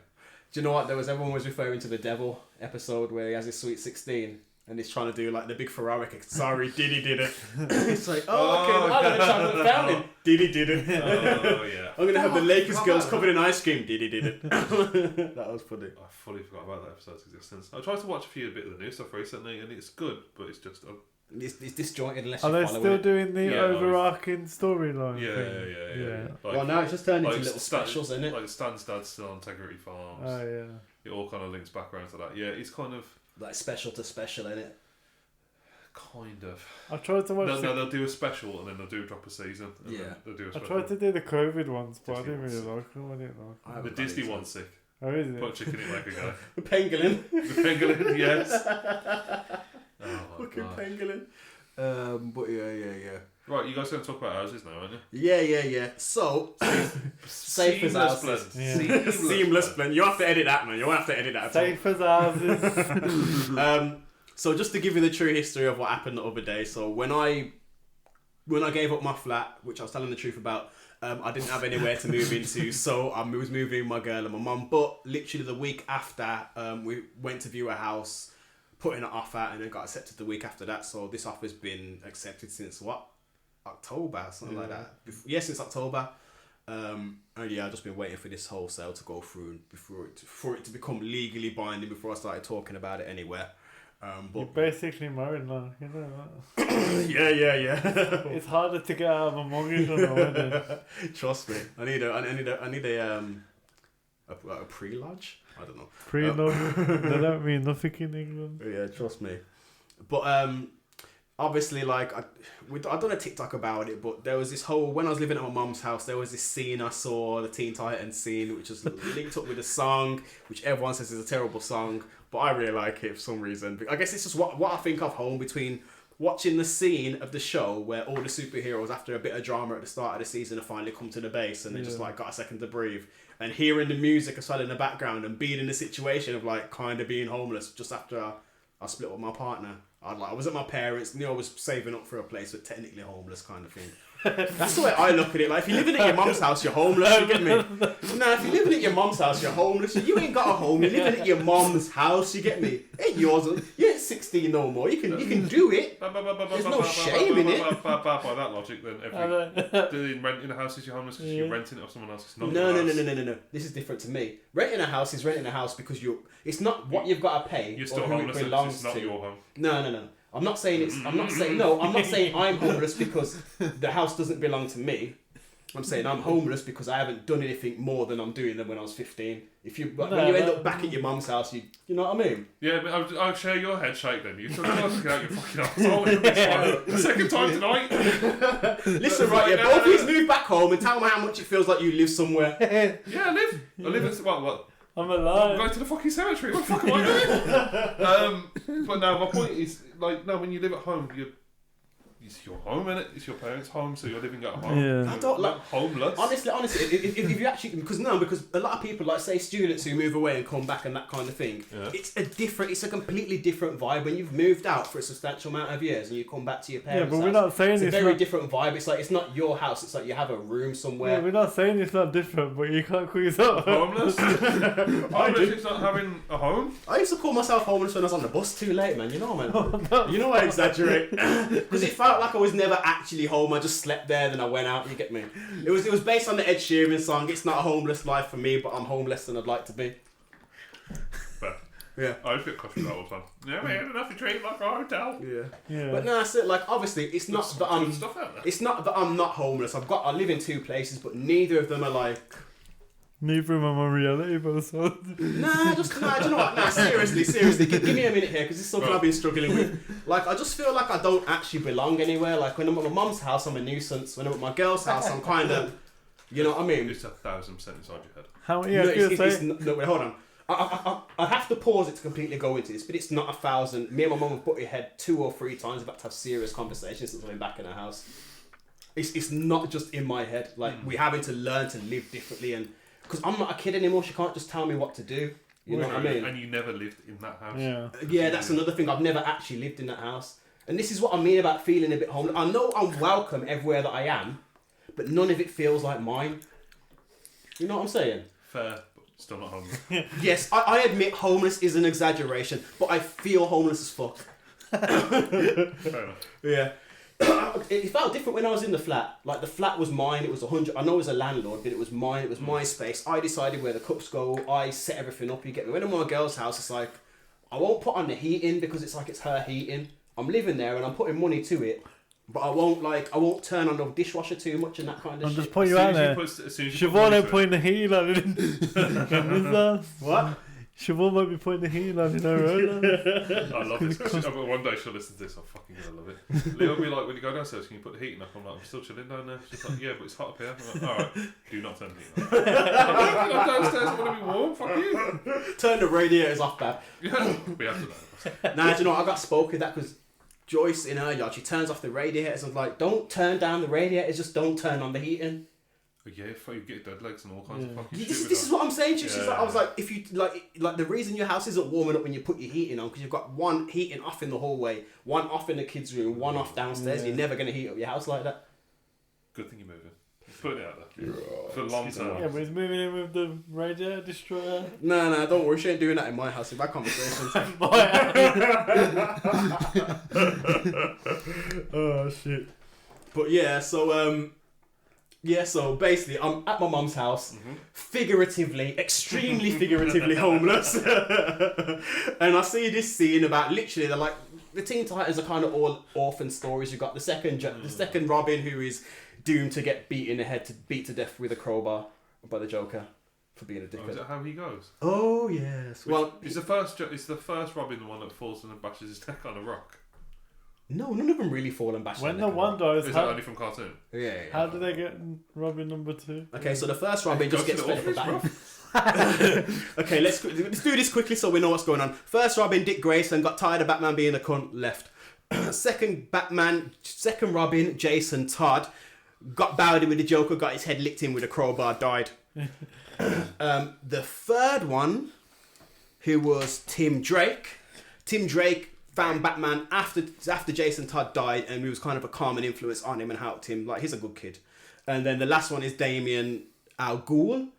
Do you know what? Everyone was referring to the Devil episode where he has his Sweet 16. And he's trying to do the big Ferrari. Sorry, Diddy did it. It's like, okay, well, I'm going to chocolate fountain. Diddy did it. Oh, yeah. I'm going to have the Lakers girls covered in ice cream. Diddy did it. That was funny. I fully forgot about that episode's existence. I tried to watch a bit of the new stuff recently, and it's good, but it's just... It's disjointed unless you follow it. Are they still doing the overarching storyline thing? Yeah. Well, now it's just turned into little specials, isn't it? Like Stan's dad's still on Integrity Farms. Oh, yeah. It all kind of links back around to that. Yeah, it's kind of... Like special to special, isn't it? Kind of. I tried to watch. No, they'll do a special and then they'll drop a season. And they'll do a special. I tried to do the COVID ones, but I didn't really like them. The Disney one's sick. Oh, is it? Put chicken in like a guy. The pangolin. The pangolin, yes. Fucking pangolin. But yeah. Right, you guys are going to talk about houses now, aren't you? Yeah. So, safe as houses. Seamless blend. You have to edit that, man. You won't have to edit that. Safe as houses. So just to give you the true history of what happened the other day. So when I gave up my flat, which I was telling the truth about, I didn't have anywhere to move into. So I was moving with my girl and my mum. But literally the week after, we went to view a house, put in an offer, and then got accepted the week after that. So this offer's been accepted since October, something like that. Since October. And I've just been waiting for this whole sale to go through for it to become legally binding before I started talking about it anywhere. But you're basically married now, you know that. Yeah. It's harder to get out of a mortgage on a wedding. Trust me, I need a pre-lodge. I don't know. Pre-lodge. They don't mean nothing in England. Yeah, trust me. But obviously, I done a TikTok about it, but there was this whole, when I was living at my mum's house, there was this scene I saw, the Teen Titans scene, which was linked up with a song, which everyone says is a terrible song, but I really like it for some reason. I guess it's just what I think of home between watching the scene of the show where all the superheroes, after a bit of drama at the start of the season, have finally come to the base and they just got a second to breathe, and hearing the music aside in the background and being in the situation of kind of being homeless just after I split with my partner. I was at my parents', I was saving up for a place, but technically homeless kind of thing. That's the way I look at it. Like, if you're living at your mum's house, you're homeless. You get me? No, if you're living at your mum's house, you're homeless. You ain't got a home. You're living at your mum's house. You get me? It ain't yours. You ain't 16 no more. You can do it. There's no shame in it. By that logic, then, doing renting a house is you're homeless because you're renting it off someone else. It's not No. This is different to me. Renting a house is renting a house because it's not what you've got to pay. You're still or who homeless. it belongs It's not to. your home. No. I'm not saying I'm not saying I'm homeless because the house doesn't belong to me. I'm saying I'm homeless because I haven't done anything more than I'm doing than when I was 15. When you end up back at your mum's house, you know what I mean? Yeah, but I'll share your head shake then. You're trying to get out your fucking asshole. The second time tonight. Listen, right, yeah, both of you move back home and tell me how much it feels like you live somewhere. Yeah, I live at what? I'm alive. I'm going to the fucking cemetery. What the fuck am I doing? But no, my point is, like, no, when you live at home, it's your home, innit? It's your parents' home, so you're living at home. Yeah. I don't like homeless. Honestly, if you actually because a lot of people, like, say students who move away and come back and that kind of thing, it's a completely different vibe when you've moved out for a substantial amount of years and you come back to your parents' Yeah, but house. we're not saying it's a it's very not... different vibe. It's like it's not your house. It's like you have a room somewhere. Yeah, we're not saying it's not different, but you can't call yourself homeless. Homeless is not having a home. I used to call myself homeless when I was on the bus too late, man. You know, man. You know I exaggerate because it felt like I was never actually home. I just slept there, then I went out. You get me? It was based on the Ed Sheeran song. It's not a homeless life for me, but I'm homeless than I'd like to be. But yeah, I get questioned all the time. Yeah, we had enough to treat like a hotel. Yeah. But no, I said, like, obviously, it's not that I'm. Stuff out there. It's not that I'm not homeless. I live in two places, but neither of them are like. Neither of them are reality, but so. Do you know what? Nah, seriously, give me a minute here because it's something I've been struggling with. Like, I just feel like I don't actually belong anywhere. Like, when I'm at my mum's house, I'm a nuisance. When I'm at my girl's house, I'm kind of, you know what I mean? It's 1,000% inside your head. How? Yeah, no, wait, hold on. I have to pause it to completely go into this, but it's not 1,000. Me and my mum have butted head 2 or 3 times. We've had to have serious conversations since I've been back in the house. It's not just in my head. Like, we're having to learn to live differently and. Because I'm not a kid anymore, she can't just tell me what to do. You know what I mean? And you never lived in that house. Yeah, that's another thing. I've never actually lived in that house. And this is what I mean about feeling a bit homeless. I know I'm welcome everywhere that I am, but none of it feels like mine. You know what I'm saying? Fair, but still not homeless. Yes, I admit homeless is an exaggeration, but I feel homeless as fuck. Fair enough. Yeah. It felt different when I was in the flat. Like, the flat was mine. It was 100. I know it was a landlord, but it was mine. It was my space. I decided where the cups go. I set everything up. You get me? When I'm at my girl's house, it's like I won't put on the heating because it's like it's her heating. I'm living there and I'm putting money to it, but I won't turn on the dishwasher too much and that kind of I'm shit. just putting you out there. Siobhan ain't putting the heat on it. What? Siobhan might be putting the heat on in her own. I love this. But one day she'll listen to this. I'm fucking gonna love it. Leah will be like, when you go downstairs, can you put the heating up? I'm like, I'm still chilling down there. She's like, yeah, but it's hot up here. I'm like, alright, do not turn the heat on. I'm downstairs, I want to be warm. Fuck you. Turn the radiators off, Dad. Yeah, we have to know. Nah, do you know what? I got spoke with that because Joyce in her yard, she turns off the radiators. I'm like, don't turn down the radiators, just don't turn on the heating. Yeah, you get dead legs and all kinds of fucking shit. This is what I'm saying. She's like, I was like, if you like the reason your house isn't warming up when you put your heating on because you've got one heating off in the hallway, one off in the kids' room, one off downstairs. You're never gonna heat up your house like that. Good thing you're moving. Put it out there for long term. Yeah, but he's moving in with the radiator destroyer. No, don't worry. She ain't doing that in my house. We've had conversations. Oh shit. But yeah, so basically, I'm at my mum's house, figuratively, extremely figuratively homeless, and I see this scene about literally they're like the Teen Titans are kind of all orphan stories. You've got the second Robin who is doomed to get beat in the head beat to death with a crowbar by the Joker for being a dickhead. Oh, is that how he goes? Oh yes. Well, is the first Robin the one that falls and bashes his neck on a rock? No, none of them really fall and bash. When the one dies, is that only from cartoon? Yeah. How do they get Robin number 2? Okay, so the first Robin just gets fed up with Batman. Okay, let's do this quickly so we know what's going on. First Robin, Dick Grayson, got tired of Batman being a cunt, left. Second Robin, Jason Todd, got bowed with the Joker, got his head licked in with a crowbar, died. The third one, who was Tim Drake, found Batman after Jason Todd died, and he was kind of a calming influence on him and helped him. Like, he's a good kid. And then the last one is Damian Al Ghul.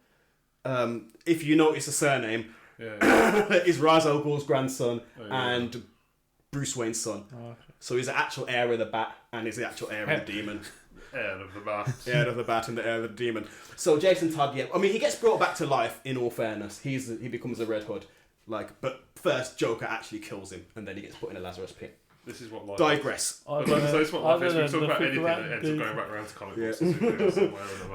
If you notice the surname, is Ra's al Ghul's grandson and Bruce Wayne's son. Oh, okay. So he's the actual heir of the Bat, and he's the actual heir of the Demon. Heir of the Bat. Heir of the Bat and the heir of the Demon. So Jason Todd, I mean, he gets brought back to life, in all fairness. He becomes a Red Hood. Like, but first Joker actually kills him, and then he gets put in a Lazarus pit. This is what life Digress. This is what life is. We talk about anything that ends up going back around to comic books.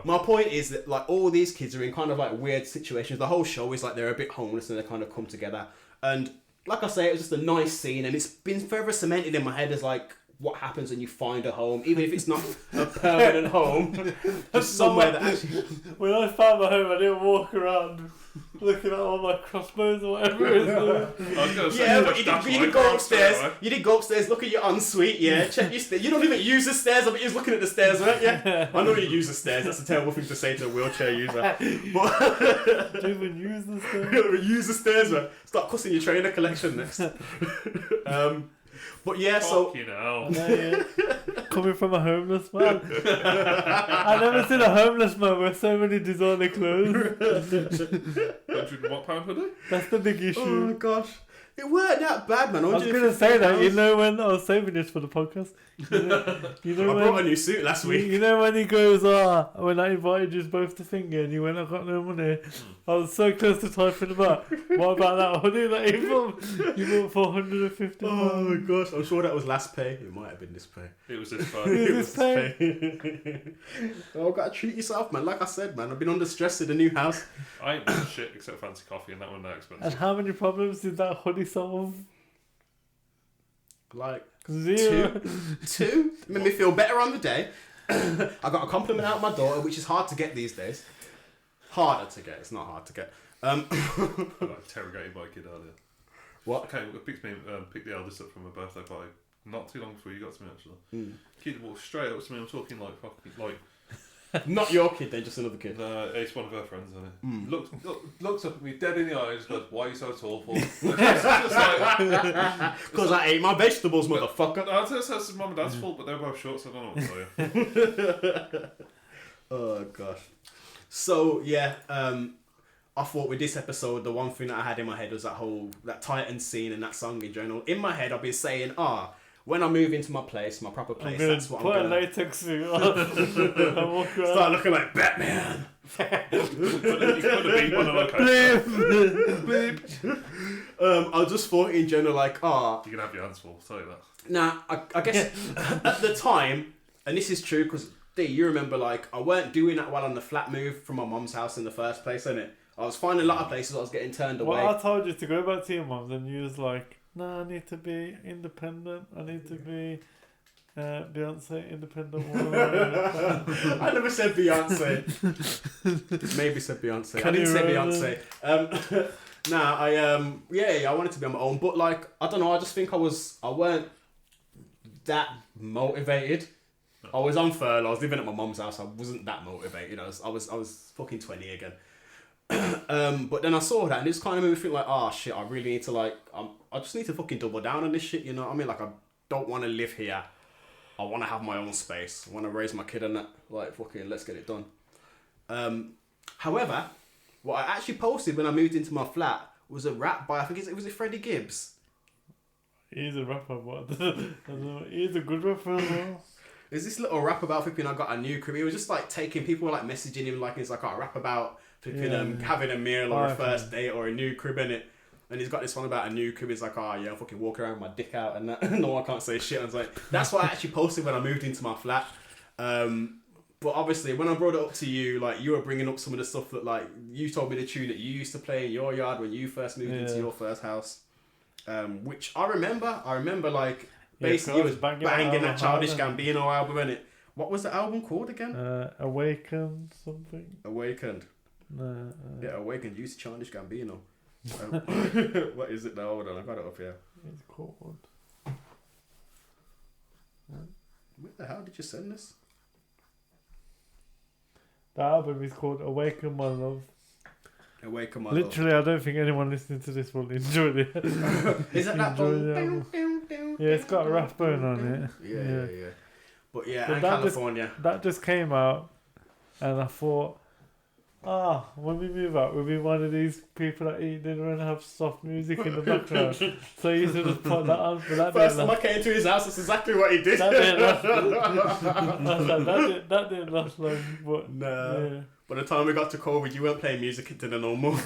My point is that, like, all these kids are in kind of like weird situations. The whole show is like they're a bit homeless and they kind of come together. And like I say, it was just a nice scene, and it's been further cemented in my head as like what happens when you find a home, even if it's not a permanent home, just somewhere that actually. When I found my home, I didn't walk around looking at all my crossbows or whatever it is. Yeah, but you did go upstairs. Right? You did go upstairs, look at your ensuite, check your stairs. You don't even use the stairs, but you're just looking at the stairs, right? Yeah. I know you use the stairs. That's a terrible thing to say to a wheelchair user. But don't even use the stairs. You don't even use the stairs, man. Start cussing your trainer collection next. But yeah, so you know, coming from a homeless man, I've never seen a homeless man with so many designer clothes. £100 hoodie? That's the big issue. Oh my gosh, it weren't that bad, man. I was going to say that. You know, when I was saving this for the podcast, you know I brought a new suit last week. You know when he goes, when I invited you both to finger, and you went, I got no money. I was so close to typing about. What about that hoodie that you bought for £150? Oh my gosh, I'm sure that was last pay. It might have been this pay. It was this pay. It was this pay. Oh, gotta treat yourself, man. Like I said, man, I've been under stress in the new house. I ain't bought shit except fancy coffee, and that one not expensive. And how many problems did that hoodie solve? Like 0. Two. Made me feel better on the day. I got a compliment out of my daughter, which is hard to get these days. Harder to get. It's not hard to get. I got interrogated by a kid earlier. What? Okay, well, picked the eldest up from a birthday party. Not too long before you got to me, actually. Kid walked straight up to me. I'm talking like fucking like. Not your kid, then, just another kid. No, it's one of her friends, isn't it? Looks up at me dead in the eyes, goes, "Why are you so tall for?" Because I ate my vegetables, motherfucker. No, that's mum and dad's fault, but they're both short, so I don't know what to tell you. Oh gosh. So yeah, I thought with this episode, the one thing that I had in my head was that Titan scene and that song in general. In my head, I've been saying, when I move into my place, my proper place, that's what I'm gonna... Put a latex suit on and walk around. Start looking like Batman. I just thought in general, like, you're gonna have your hands full, I'll tell you that. Nah, I guess at the time, and this is true because D, you remember, like, I weren't doing that well on the flat move from my mum's house in the first place, innit? I was finding a lot of places I was getting turned away. Well, I told you to go back to your mum's, and you was like, "No, I need to be independent. I need to be Beyonce independent woman." I never said Beyonce. Maybe said Beyonce. I didn't say Beyonce. I wanted to be on my own, but like, I don't know. I just think I weren't that motivated. I was on furlough. I was living at my mum's house. I wasn't that motivated. I was fucking 20 again. But then I saw that, and it's kind of made me think like, shit, I really need to like, I just need to fucking double down on this shit, you know what I mean? Like, I don't want to live here. I want to have my own space. I want to raise my kid and that. Like, fucking, let's get it done. However, what I actually posted when I moved into my flat was a rap by, I think was it Freddie Gibbs? He's a rapper, but he's a good rapper as well. There's this little rap about flipping, I got a new crib. He was just like taking people like messaging him like it's like a rap about flipping having a meal or a first date or a new crib in it. And he's got this one about a new crib. He's like, I'm fucking walking around with my dick out and that. No, I can't say shit. I was like, that's what I actually posted when I moved into my flat. But obviously, when I brought it up to you, like, you were bringing up some of the stuff that, like, you told me the tune that you used to play in your yard when you first moved into your first house. Which I remember, like, basically, it was banging that Childish Gambino album, innit? What was the album called again? Awakened something. Awakened. Yeah, Awakened. Used Childish Gambino. What is it now? Hold on, I got it up here. It's called. Where the hell did you send this? The album is called Awaken My Love. Awaken My Literally, Love. I don't think anyone listening to this will enjoy it. Is that that one? Yeah, it's got a Rathbone on it. Yeah. But yeah, But and that California. That just came out, and I thought, when we move out, we'll be one of these people that eat dinner and have soft music in the background. So you should just put that on. But that First time I came to his house, that's exactly what he did. That didn't last. that didn't last long. But Nah. yeah. By the time we got to COVID, you weren't playing music into the normal.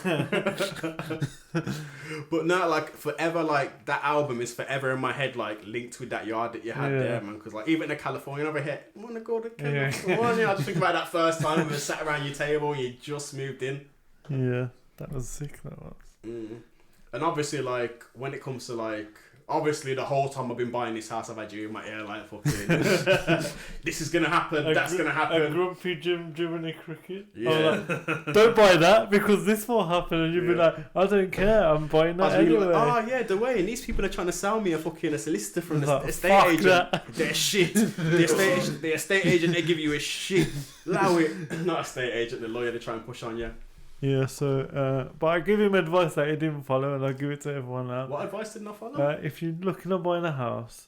But no, like forever, like that album is forever in my head, like linked with that yard that you had there, man. Because like even in California over here, I want to go to California. I just think about that first time we were sat around your table and you just moved in. Yeah, that was sick. That was. And obviously, like when it comes to like. Obviously, the whole time I've been buying this house, I've had you in my ear like fucking. This is gonna happen. That's gonna happen. A grumpy Jiminy Cricket. Yeah. Like, don't buy that because this will happen, and you'll be like, I don't care. I'm buying that anyway. Like, yeah, Duane. These people are trying to sell me a solicitor from the estate fuck agent. that. They're shit. The estate agent, they give you a shit. Allow it. Not estate agent. The lawyer, they try and push on you. Yeah, so, but I give him advice that he didn't follow, and I'll give it to everyone now. What advice did not follow? If you're looking at buying a house,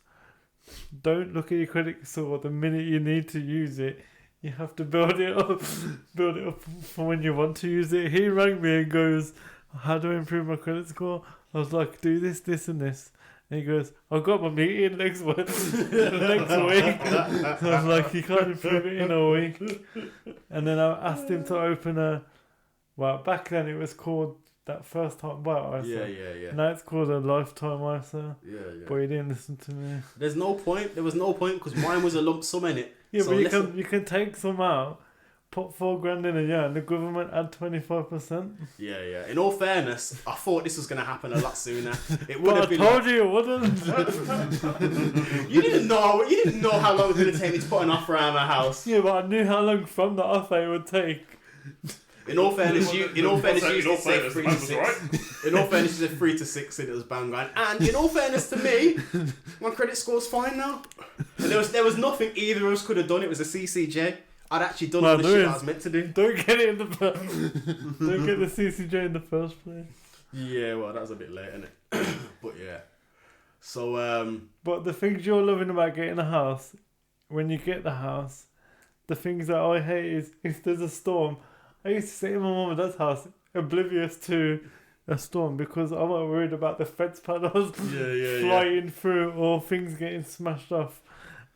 don't look at your credit score the minute you need to use it. You have to build it up for when you want to use it. He rang me and goes, how do I improve my credit score? I was like, do this, this and this. And he goes, I've got my meeting next week. I was like, you can't improve it in a week. And then I asked him to open a... Well, back then it was called that first time buy ISA. Yeah. Now it's called a lifetime ISA. Yeah. But he didn't listen to me. There's no point. There was no point because mine was a lump sum in it. Yeah, so but you can take some out, put $4,000 in a year, and the government add 25%. Yeah. In all fairness, I thought this was gonna happen a lot sooner. It would have been. I told you it wouldn't. You didn't know how long it was gonna take me to put an offer around my house. Yeah, but I knew how long from the offer it would take. In all fairness, you usually say 3 to 6. In all fairness, you said 3 to 6, and it was bang on. And in all fairness to me, my credit score's fine now. And there was nothing either of us could have done. It was a CCJ. I'd actually done all the shit I was meant to do. Don't get it in the don't get the CCJ in the first place. Yeah, well, that was a bit late, innit? But yeah. So But the things you're loving about getting a house, when you get the house, the things that I hate is if there's a storm. I used to sit in my mum and dad's house, oblivious to a storm, because I'm not worried about the fence panels flying through or things getting smashed off.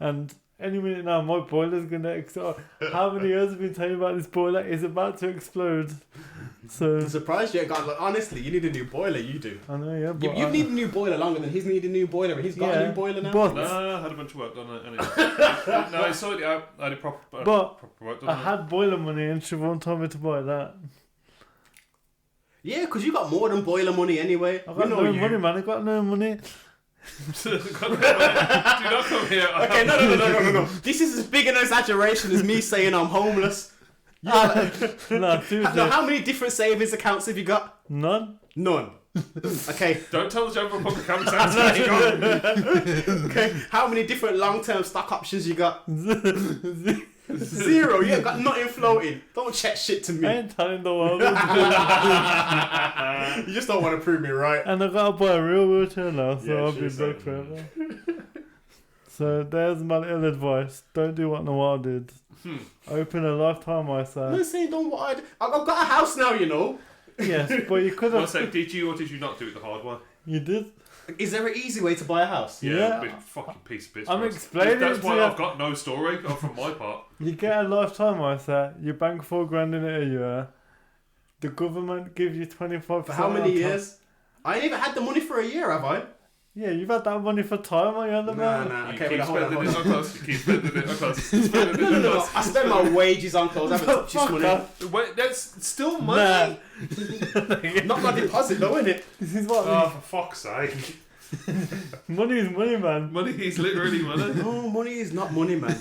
And any minute now, my boiler's gonna explode. How many years have been telling you about this boiler? It's about to explode. So I'm surprised you ain't got. Like, honestly, you need a new boiler. You do. I know, yeah. But you need a new boiler longer than he's needed a new boiler, and he's got a new boiler now. But No, I had a bunch of work done anyway. No, I sorted it out. I had a proper work done. I had boiler money, and Siobhan told me to buy that. Yeah, because you got more than boiler money anyway. I got no money, man. I got no money. Do not come here. Okay, no. This is as big an exaggeration as me saying I'm homeless. How many different savings accounts have you got? None. Okay. Don't tell the general public how many savings you got. Okay. How many different long-term stock options you got? Zero. You ain't got nothing floating. Don't check shit to me. I ain't telling the world. You just don't want to prove me right. And I gotta buy a real wheelchair now, so Yeah, I'll be back forever. So there's my little advice. Don't do what Nawal did. Open a lifetime ISA. I'm not saying don't what I've got a house now, you know. Yes, but you could have. One sec, did you or did you not do it the hard way? You did. Is there an easy way to buy a house? Yeah. Big fucking piece of business. I'm explaining That's it why to you. I've got no story from my part. You get a lifetime ISA. You bank $4,000 in it a year. The government gives you 25%. For how many years? I ain't even had the money for a year, have I? Yeah, you've had that money for time, are you on the man? Nah. You Okay, keep hold on. spending it on clothes. You keep spending it on clothes. No. I spend my wages on clothes. I haven't touched this money. Wait, that's still money. Not my deposit though, innit? This is what Oh, for fuck's sake. money is money, man. Money is literally money. No, money is not money, man.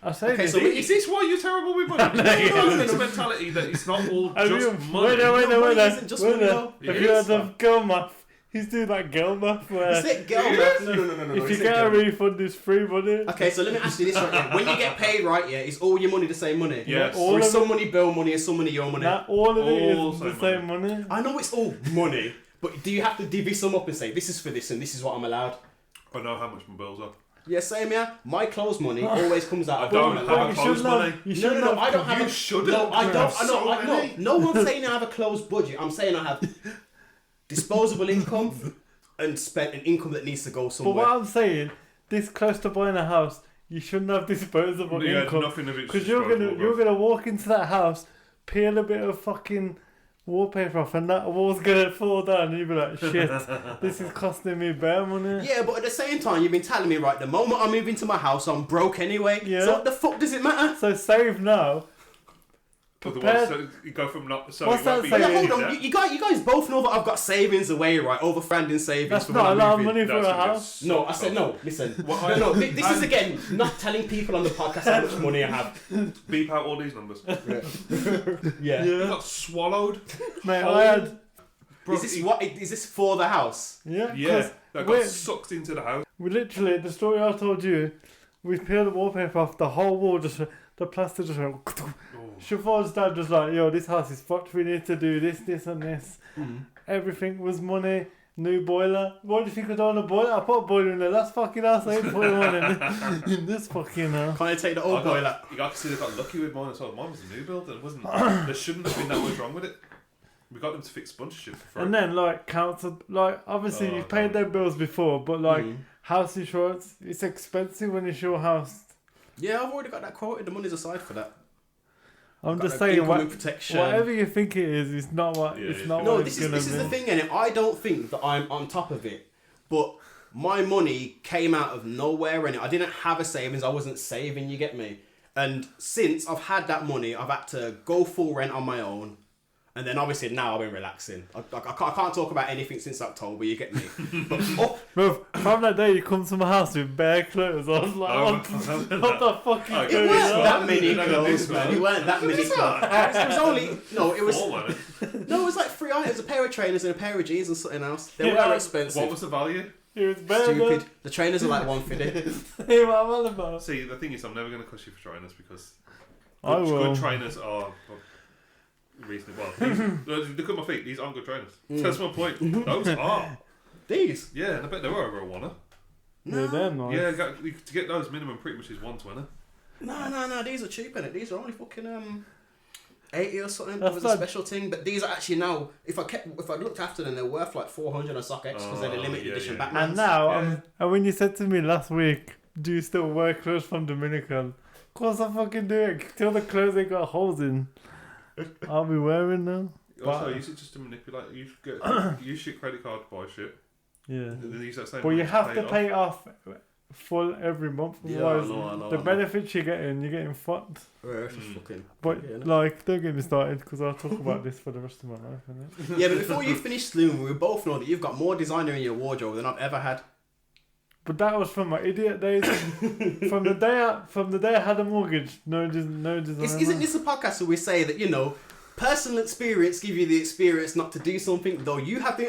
I say Okay, this. so Is this why you're terrible with money? It's a mentality that it's not all just money. Wait money there. isn't just money, though. Have It you is. heard of girl math? He's doing that girl math where Is it girl math? No. if you Is it get a girl math? refund, it's free money. Okay, so let me ask you this right here. When you get paid, right, yeah, is all your money the same money? Yes. All Or is of some money bill money and some money your money? Nah, all of it All is same the same money. I know it's all money, but do you have to divvy some up and say, this is for this and this is what I'm allowed? I know how much my bills are. Yeah, same here. My clothes money always comes out. I don't have clothes money. No, I don't have. You shouldn't. No, I don't. So No, no one's saying I have a closed budget. I'm saying I have disposable income and spent an income that needs to go somewhere. But what I'm saying, this close to buying a house, you shouldn't have disposable income. Nothing of it's because you're gonna walk into that house, peel a bit of fucking wallpaper off, and that wall's gonna fall down, and you'll be like, shit, this is costing me bare money. Yeah, but at the same time, you've been telling me, right, the moment I move into my house, I'm broke anyway. Yeah. So what the fuck does it matter? So save now. Otherwise, so you go from not. So What's it won't that be saying? Hold on, you guys both know that I've got savings away, right? Overspending savings. That's for not when a I lot of move in. money for That's a gonna house. No, I said no. Listen, What no. This is again not telling people on the podcast how much money I have. Beep out all these numbers. Yeah. You got swallowed. Mate, I had. Bro, Is this for the house? Yeah, Yeah, that we're- got sucked into the house. we literally, the story I told you, we peeled the wallpaper off, the whole wall just, the plaster just went. Siobhan's dad was like, yo, this house is fucked, we need to do this and this. Everything was money, new boiler. What do you think was on a boiler? I put a boiler in the last fucking house, I ain't putting one in this fucking house. Can I take the old boiler? You actually got lucky with mine as well. Mine was a new build and it wasn't. There shouldn't have been that much wrong with it. We got them to fix sponsorship for free. And then, like, council, like, obviously you've paid their bills before, but, like, house insurance, it's expensive when it's your house. Yeah, I've already got that quoted. The money's aside for that. I'm Got just that saying, income protection. whatever you think it is, it's not what it's not No, what this it's gonna is be. the thing, and I don't think that I'm on top of it, but my money came out of nowhere, and I didn't have a savings. I wasn't saving. You get me? And since I've had that money, I've had to go full rent on my own. And then obviously now I've been relaxing. I can't talk about anything since October, you get me? But Bro, from that day you come to my house with bare clothes, I was like, what the fuck are you it doing? weren't that on. many No, clothes, no, man. It weren't that many clothes. It was only, no, it was, Four, wasn't it? no, it was like 3 items, a pair of trainers and a pair of jeans and something else. They Yeah, were expensive. What was the value? It was bare. Stupid. The trainers are like 150. Hey, what am I about? See, the thing is, I'm never going to cuss you for trainers because I will. good trainers are reasonable. Well, look at my feet; these aren't good trainers. That's my point. Those are. These? Yeah, and I bet they were over a $1. Yeah, they're nice. Yeah, to get those minimum pretty much is $120. No, these are cheap, innit? These are only fucking 80 or something. That's It was a like- special thing, but these are actually now. If I looked after them, they're worth like 400 on StockX because they're the limited yeah, edition yeah. Batmans. And now, Yeah. and when you said to me last week, do you still wear clothes from Dominican? Of course I fucking do it. Till the clothes they got holes in, I'll be wearing them. Also, But- use it just to manipulate. You use your credit card to buy shit. Yeah. And then use that same But you money have to it pay it off full every month. Yeah, I Otherwise, know, the I know. benefits you're getting fucked. Yeah, it's just fucking. But Yeah, no. like, don't get me started because I'll talk about this for the rest of my life. Innit? Yeah, but before you finish Sloom, we both know that you've got more designer in your wardrobe than I've ever had. But that was from my idiot days. from the day I had a mortgage, no design. Isn't this a podcast where we say that, you know, personal experience give you the experience not to do something? Though you have the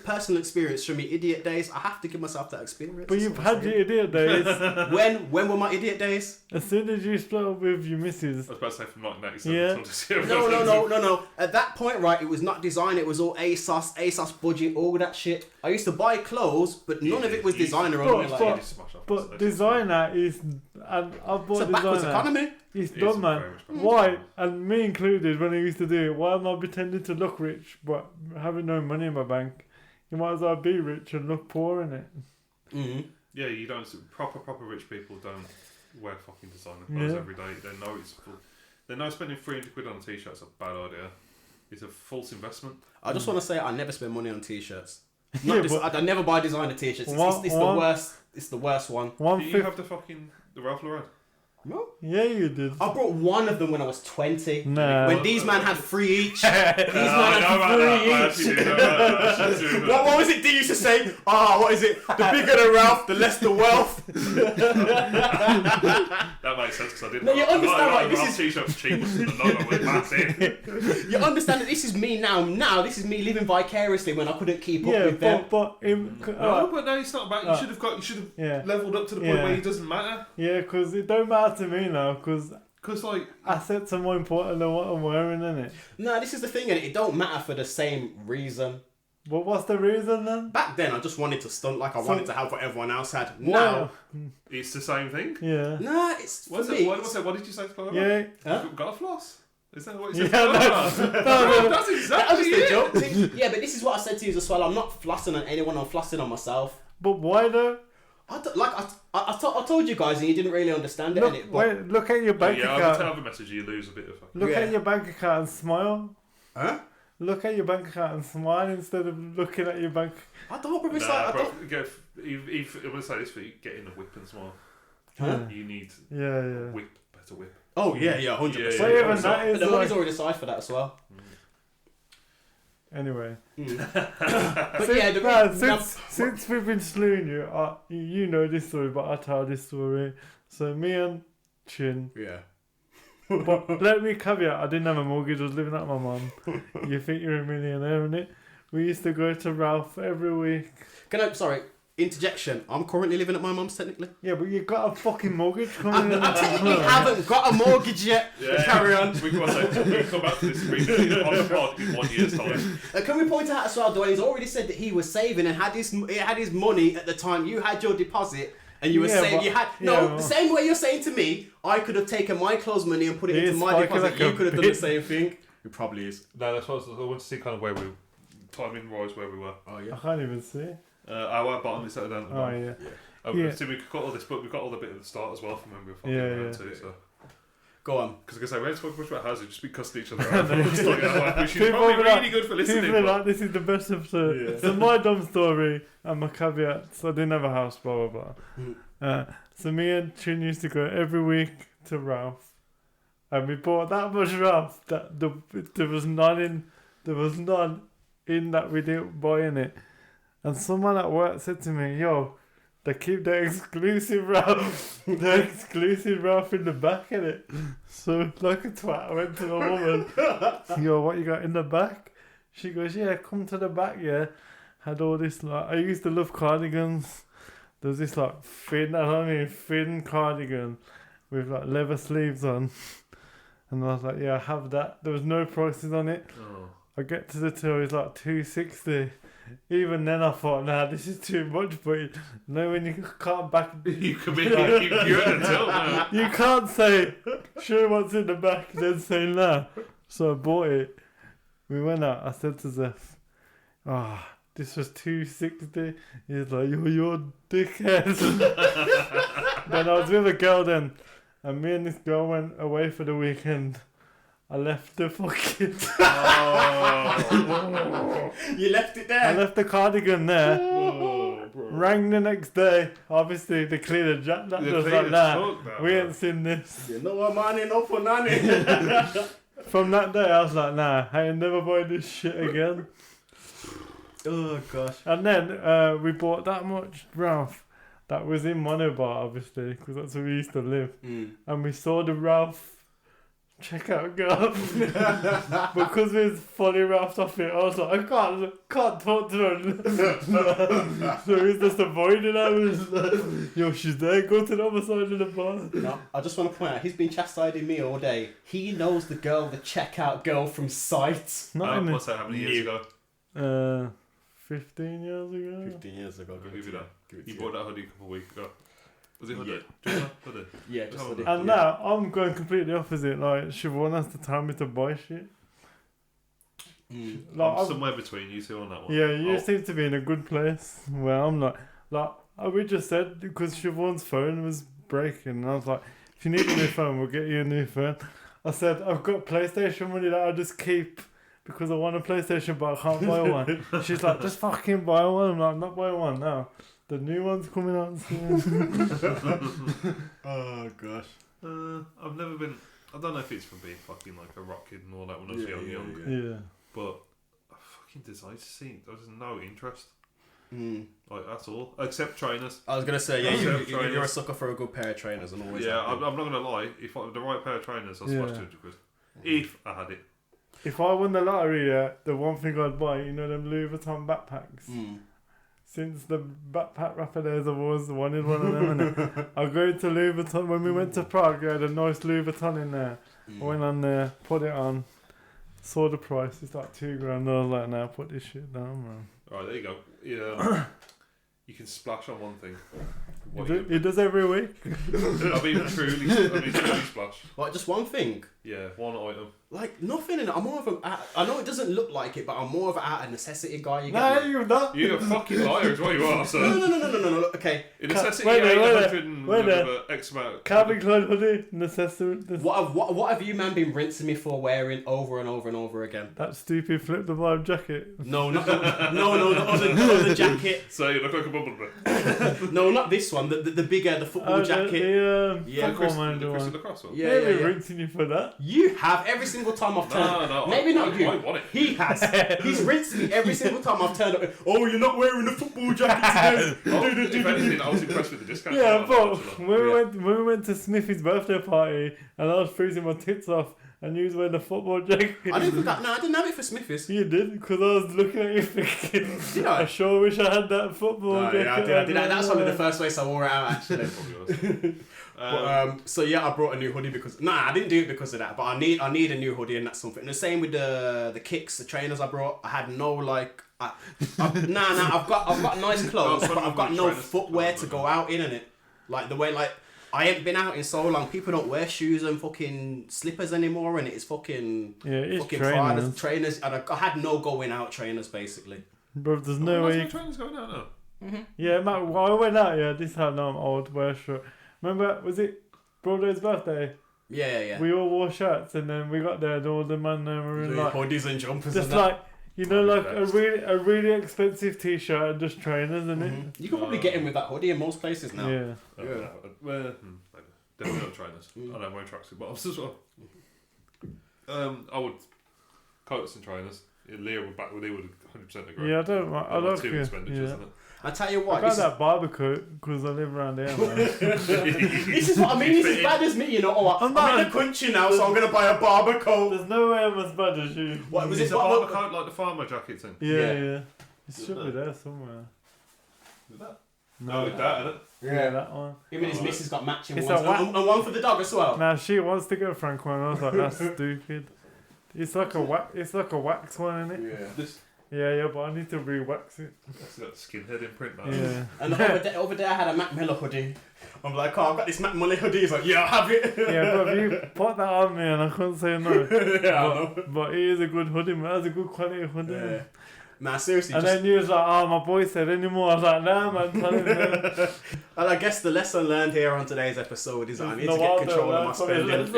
personal experience from your idiot days, I have to give myself that experience. But That's you've what I'm had your saying. idiot days. When were my idiot days? As soon as you split up with your missus. I was about to say from 1997. Yeah. So I'm just- No. At that point, right, it was not design. It was all ASOS budget, all that shit. I used to buy clothes, but none of it was designer. or anything like but- that. Just smash off. But designer is, and I It's bought a backwards designer. economy. It's It is done, man. very much backwards Why? economy. And me included, when I used to do it, why am I pretending to look rich but having no money in my bank? You might as well be rich and look poor in it. Mm-hmm. Yeah, you don't. Proper rich people don't wear fucking designer clothes Yeah. every day. They know it's full. They know spending £300 on a t-shirt's a bad idea. It's a false investment. I just want to say I never spend money on t-shirts. Yeah, I never buy designer t-shirts. It's the worst. It's the worst one. Do you have the Ralph Lauren? No. Yeah, you did. I brought one of them when I was 20. No. When these man had 3 each. These I man know had about 3 that. I each. actually do know that. I actually do know What was it D used to say? What is it? The bigger the Ralph, the less the wealth. That makes sense because I didn't. No, you understand, right, The this Ralph is- t-shirt's cheapest than the logo was massive. You understand that this is me now. Now this is me living vicariously when I couldn't keep up Yeah, with them. but No, but no, it's not about. You should have yeah, leveled up to the point Yeah. where it doesn't matter. yeah, because it don't matter to me now. Because Because like, assets are more important than what I'm wearing, innit? No, this is the thing, and it don't matter for the same reason. But what's the reason then? Back then, I just wanted to stunt like I wanted to have what everyone else had. Wow. Now, It's the same thing. Yeah. nah, it's What's for it? me. What did you say, Clara? Yeah. Huh? Got a floss? Is that what you Yeah, said? that's That's That exactly was the it. joke thing. Yeah, but this is what I said to you as well. I'm not flossing on anyone. I'm flossing on myself. But why though? I told you guys, and you didn't really understand it. Look, innit? But, wait, look at your bank Yeah, account. I have a message. You lose a bit of. Look Yeah. at your bank account and smile. huh? Look at your bank account and smile instead of looking at your bank. I don't. Bro, it's like, Nah, I bro, don't. if I'm gonna say this for you, get in a whip and smile. Huh? You need Yeah. whip, better whip. Oh yeah, 100%. Yeah, But yeah, even yeah. that But is the money's like... already aside for that as well. Anyway. But yeah, Since we've been slewing you, you know this story, but I'll tell this story. So me and Chin, yeah. but let me caveat, I didn't have a mortgage, I was living at my mum. You think you're a millionaire, innit? We used to go to Ralph every week. Sorry, interjection. I'm currently living at my mum's technically. Yeah, but you got a fucking mortgage coming in. I technically haven't got a mortgage yet. Yeah. Carry on. We can come back to this on the pod in 1 year's time. Can we point out as well, Duane's already said that he was saving and had his money at the time you had your deposit. And you were saying but- you had the same way you're saying to me. I could have taken my clothes money and put it into my deposit. like You a could have done the bitch. same thing. It probably is. No, that's what I want to see kind of where we timing wise where we were. Oh I yeah. can't even see. Our bottom is set down. Oh, yeah. Yeah. So we could cut all this, but we got all the bit at the start as well from when we were fucking Yeah, around yeah. too. So. Go on. Because I say we don't talk much about houses, just be cussing each other out. Which is People probably are like- really good for listening. People are but- like, this is the best episode. Yeah. So my dumb story and my caveats, I didn't have a house, blah, blah, blah. So me and Chin used to go every week to Ralph. And we bought that much Ralph that there was none in that we didn't buy in it. And someone at work said to me, yo, they keep the exclusive Ralph, in the back in it. So like a twat, I went to the woman, yo, what you got in the back? She goes, yeah, come to the back, yeah. Had all this, like, I used to love cardigans. There was this like thin cardigan with like leather sleeves on. And I was like, yeah, I have that. There was no prices on it. Oh. I get to the till, it's like $260. Even then I thought, nah, this is too much, but you know when you can't back... You commit, you're at the till now. You can't say, show what's in the back, then say nah. So I bought it. We went out, I said to Zeph, this was $260. He's like, you're a dickhead. Then I was with a girl then, and me and this girl went away for the weekend. I left the fucking... You left it I there. left the cardigan there. Oh, bro. Rang the next day. Obviously, they cleared the jack. That They was cleared like the that. fuck that, We bro. ain't seen this. You know what, man? No for nanny. From that day, I was like, nah, I ain't never buying this shit again. Oh gosh. And then we bought that much Ralph that was in Monobar, obviously, because that's where we used to live. And we saw the Ralph checkout girl. Because we was fully Ralphed off it, I was like, I can't talk to her. So we was just avoiding her. We was like, yo, she's there, go to the other side of the bar. No, I just want to point out, he's been chastising me all day. He knows the checkout girl from sight. Not in What's that, how many years ago? 15 years ago. 15 years ago. I'll give you that. Give it You to bought that hoodie a couple of weeks ago. Was it hoodie? Yeah. Do you know hoodie? Yeah, just Oh. for the, And now I'm going completely opposite. Like Siobhan has to tell me to buy shit. Like, I'm I'm- somewhere between you two on that one. yeah, you Oh, seem to be in a good place. Where I'm like we just said because Siobhan's phone was breaking, and I was like, if you need a new phone, we'll get you a new phone. I said I've got PlayStation money that I just keep because I want a PlayStation, but I can't buy one. She's like, just fucking buy one. I'm like, I'm not buying one now. The new one's coming out soon. oh gosh. I've never been. I don't know if it's from being fucking like a rock kid and all that when I was young, Yeah. but I fucking decided to see. There was no interest. Mm. Like that's all, except trainers. I was gonna say, yeah, Except you're a trainers. sucker for a good pair of trainers, and always. Yeah, have I'm been. not gonna lie. If I had the right pair of trainers, I'd Yeah. splash 200 quid. If I had it. If I won the lottery, the one thing I'd buy, you know, them Louis Vuitton backpacks. Mm. Since the backpack rapper days, I've always wanted one of them. Innit? I go into Louis Vuitton. When we went to Prague, I had a nice Louis Vuitton in there. I went on there, put it on. saw the price. It's like $2,000. I was like, nah, put this shit down, man. Alright, there you go. Yeah, you can splash on one thing. It does every week. I mean, truly splash. Like just one thing. Yeah, one item. Like nothing in it. I'm more of a. I know it doesn't look like it, but I'm more of an out of necessity guy. You Nah, get me? you're not. You're a fucking liar, is what you are, sir. No. Okay. In necessity, Wait there, 800 and whatever X amount. Calvin Klein hoodie, necessity. What have you man been rinsing me for wearing over and over and over again? That stupid flip the vibe jacket. No, not the, no, the other jacket. So you look like a bumblebee. No, not this one. The bigger, the football jacket. Yeah, football manager the Chris one. Lacrosse one. Yeah, Maybe rinsing you for that. You have every single time I've turned. No, maybe not you. I want it. He has. He's rinsed me every single time I've turned up. Oh, you're not wearing the football jacket today. If anything, I was impressed with the discount. Yeah, but when we went to Smithy's birthday party and I was freezing my tits off and you was wearing the football jacket. I didn't have it for Smithy's. You did, because I was looking at you thinking, Did I? I sure wish I had that football jacket. Yeah, I did. That's probably the first place I wore it out, actually. So yeah, I brought a new hoodie because I didn't do it because of that, but I need a new hoodie, and that's something. And the same with the kicks, the trainers I brought. I had no like, I've got nice clothes, but I've got no footwear to go out in it. Like the way I ain't been out in so long. People don't wear shoes and fucking slippers anymore, and it's fucking fucking trainers. And I had no going out trainers basically. Bro, there's no way. Trainers going out now. Mm-hmm. Yeah, Matt, I went out. Yeah, this time now I'm old. Wear a shirt. Remember, was it Brodo's birthday? Yeah. We all wore shirts, and then we got there, and all the man were in like hoodies and jumpers. just and like like a really expensive t-shirt and just trainers, isn't it? You can probably get in with that hoodie in most places now. Yeah. Well, definitely not trainers. I don't wear tracksuit bottoms as well. I would coats and trainers. Leah would 100% agree. Yeah, I don't too expenditures, isn't it? I tell you I what, got that barbecue because I live around here, man. this is what I mean. This is bad as me, you know. I'm in the country now, so I'm gonna buy a barbecue. There's no way I'm as bad as you. What was it? it? A barbecue like the farmer jacket thing? Yeah. It should be there somewhere. With that? No, with that, innit? Yeah, that one. Him and his missus got matching It's ones, and one for the dog as well. Nah, she wants to get Frank one. I was like, that's stupid. It's like a wax one, isn't it? Yeah. This. Yeah, but I need to re-wax it. That's got skinhead imprint, man. Yeah. And over there I had a Mac Miller hoodie. I'm like, I've got this Mac Miller hoodie. He's like, yeah, I'll have it. Yeah, but you put that on me and I couldn't say no. Yeah, I know. But it is a good hoodie, man. That's a good quality hoodie. Yeah. Man, seriously. And then you was like, oh, my boy said anymore. I was like, nah, man, tell him, man. And I guess the lesson learned here on today's episode is that I need to get control of my spending.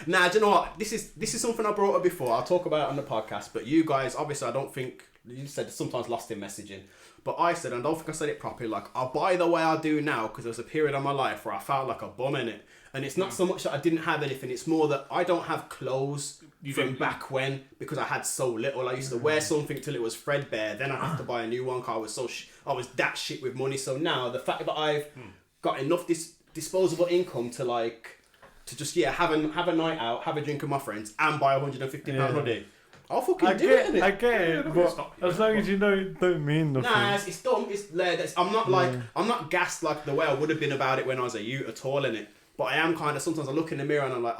Nah, do you know what? This is something I brought up before. I'll talk about it on the podcast. But you guys, obviously, I don't think you said sometimes lost in messaging. But I said, and I don't think I said it properly. Like, I'll buy the way I do now because there was a period of my life where I felt like a bum in it. And it's not so much that I didn't have anything. It's more that I don't have clothes from back when because I had so little. I used to wear something till it was threadbare. Then I have to buy a new one because I was that shit with money. So now the fact that I've got enough disposable income to just have a night out, have a drink with my friends, and buy a £150 hoodie. I'll fucking do it, innit? I get it, but as long as you know it don't mean nothing. Nah, it's dumb. I'm not gassed like the way I would have been about it when I was a youth at all, innit? But I am kind of, sometimes I look in the mirror and I'm like,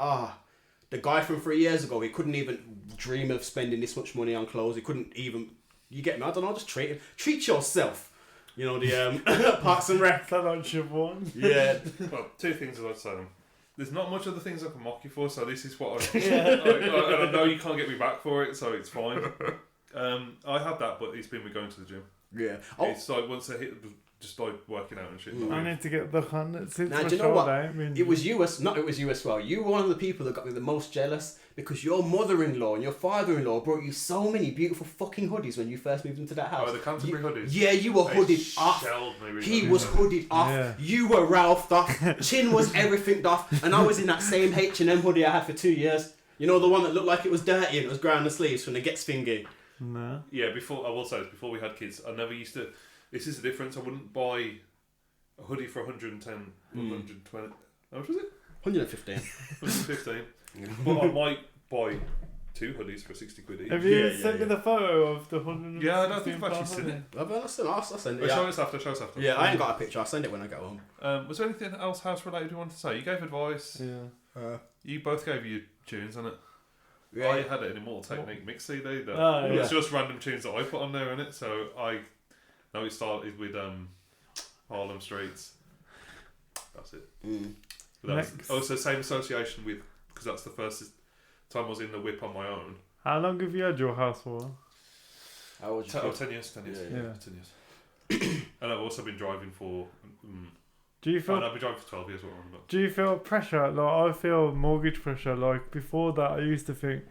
the guy from 3 years ago, he couldn't even dream of spending this much money on clothes. He couldn't even, you get me? I don't know, just treat yourself. You know, the Parks and Rec. That like Siobhan. Yeah. Well, two things I'd say. There's not much other things I can mock you for, so this is what I know you can't get me back for it, so it's fine. I had that, but it's been with going to the gym. Yeah. It's like once I hit, just like working out and shit. I need to get back on it since now, my do you know what? It was you as well. You were one of the people that got me the most jealous because your mother-in-law and your father-in-law brought you so many beautiful fucking hoodies when you first moved into that house. Oh, the Canterbury hoodies? Yeah, you were hooded off. He was hooded off. Yeah. You were Ralphed off. Chin was everything off. And I was in that same H&M hoodie I had for 2 years. You know, the one that looked like it was dirty and it was ground the sleeves from the Gets thingy. No. Yeah, before we had kids, I never used to. This is the difference. I wouldn't buy a hoodie for 110, 120. How much was it? 115. 115. But I might buy 2 hoodies for 60 quid each. Have you sent me the photo of the 100? Yeah, I don't think I've actually seen it. I'll send it. Show us after. Yeah, I ain't got a picture. I'll send it when I get home. Was there anything else house related you wanted to say? You gave advice. Yeah. You both gave your tunes, on it. Yeah. I had an Immortal Technique mix CD that Oh, it's yeah. just random tunes that I put on there in it. So I know it started with Harlem Streets. That's it. But that was Next. also same association with, because that's the first time I was in the whip on my own. How long have you had your house for? How old you 10 years. 10 years. Yeah. 10 years. And I've also been driving for. Do you feel? I've been driving for 12 years. What I'm about. Do you feel pressure? Like I feel mortgage pressure. Like before that, I used to think,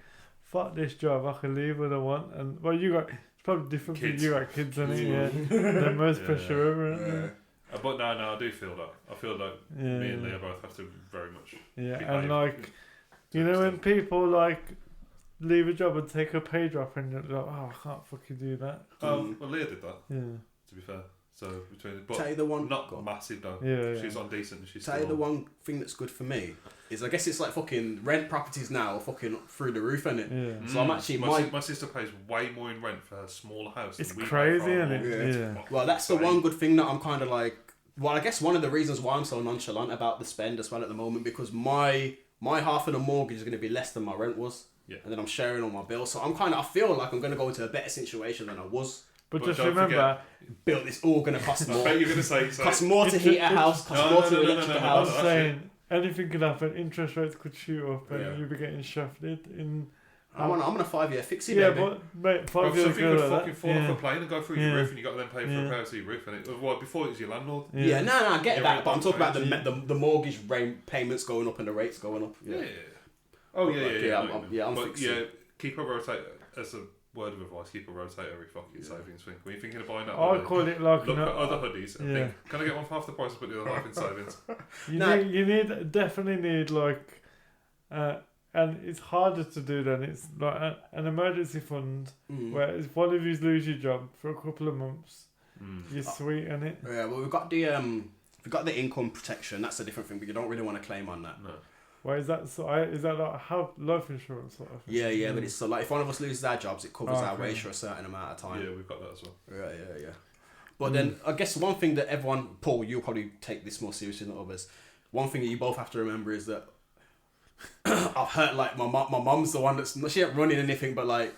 "Fuck this job, I can leave when I want." And well, you got it's probably different Kids. for you got kids, and yeah, the most Yeah. pressure ever. Isn't it? But no, I do feel that. I feel like me and Leah both have to very much. Yeah, behave and like to you an know when extent. people like leave a job and take a pay drop, and you're like, "Oh, I can't fucking do that." Well, Leah did that. Yeah, To be fair, so between but Tell you the one. not go on. massive though. yeah. She's on decent. And she's Tell you still the on. one thing that's good for me is I guess it's like fucking rent properties now are fucking through the roof, innit? Yeah. So I'm actually my sister pays way more in rent for her smaller house. It's than we pay crazy, for our isn't it? mortgage. Yeah. It's fucking Well, that's the insane. one good thing that I'm kind of like. Well, I guess one of the reasons why I'm so nonchalant about the spend as well at the moment, because my half of the mortgage is going to be less than my rent was, Yeah. and then I'm sharing all my bills. So I feel like I'm going to go into a better situation than I was. But But just don't remember, Built it's all going to cost I more. bet you're going to say so. Costs more to It's- heat a house. Costs No, more no, to no, no, electric no, a no, I'm house. no. saying anything could happen. Interest rates could shoot up, and Yeah. you'll be getting shafted in. I'm on a 5-year fixie, Yeah, baby. but mate, Well, 5 years something ago, could like fucking that. fall off Yeah. a plane and go through Yeah. your roof, and you got to then pay for Yeah. repairs to your roof. And well, before it was your landlord. Yeah, no, I get Yeah, that, right, but I'm talking about yeah. the mortgage payments going up and the rates going up. Yeah. Oh yeah, Like, yeah, yeah, yeah. I'm- yeah, I'm but fixing. yeah, keep a rotate as a word of advice. Keep a rotatory fucking savings thing. When you're thinking of buying that, I hoodie, call it like look at other hoodies and yeah. think, can I get one for half the price and put the other half in savings? You need definitely need like, and it's harder to do than it's like an emergency fund where if one of you lose your job for a couple of months, you're sweet in it. Yeah, well, we've got the income protection. That's a different thing, but you don't really want to claim on that. No. Why is that? So is that like how life insurance sort of thing? Yeah, but it's so like if one of us loses our jobs, it covers our Okay. wage for a certain amount of time. Yeah, we've got that as well. Yeah. But then I guess one thing that everyone, Paul, you'll probably take this more seriously than others. One thing that you both have to remember is that I've heard like my mum's the one that's she ain't running anything, but like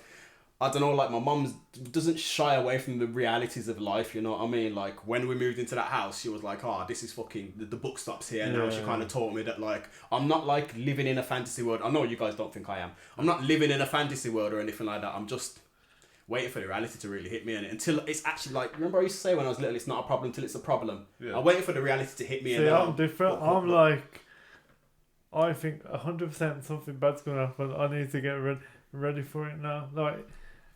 I don't know, like my mum doesn't shy away from the realities of life. You know what I mean? Like when we moved into that house, she was like, "Oh, this is fucking the book stops here." Now she kind of taught me that like I'm not like living in a fantasy world. I know you guys don't think I am. I'm not living in a fantasy world or anything like that. I'm just waiting for the reality to really hit me in it until it's actually like, remember I used to say when I was little, it's not a problem till it's a problem. Yeah. I'm waiting for the reality to hit me. See, and I'm different. I'm like, I think 100% something bad's gonna happen. I need to get ready for it now. Like,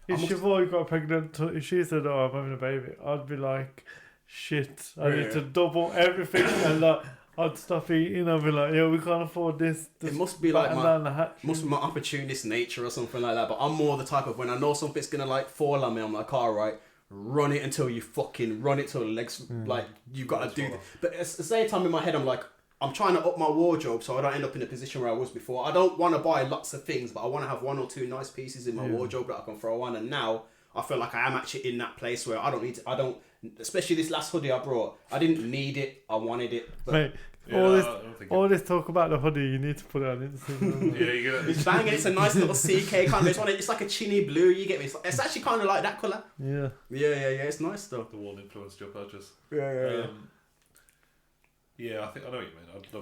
if Siobhan got pregnant, if she said, "Oh, I'm having a baby," I'd be like, "Shit, I need to double everything," and like, I'd stop eating. I'd be like, "Yeah, we can't afford this." It must be like down the hatch. must be my opportunist nature or something like that. But I'm more the type of when I know something's gonna like fall on me, I'm like, all right, run it until you fucking run it till the legs like you gotta do. But at the same time in my head, I'm like, I'm trying to up my wardrobe so I don't end up in a position where I was before. I don't want to buy lots of things, but I want to have one or two nice pieces in my wardrobe that I can throw on. And now I feel like I am actually in that place where I don't need to. Especially this last hoodie I brought. I didn't need it. I wanted it. But Mate, all this talk about the hoodie, you need to put it on Instagram. Yeah, you get it. it's banging. It's a nice little CK kind of. It's like a chinny blue. You get me? It's actually kind of like that colour. Yeah. Yeah. It's nice though. The wall influenced your purchase. Yeah. Yeah, I think I know what you mean. I'd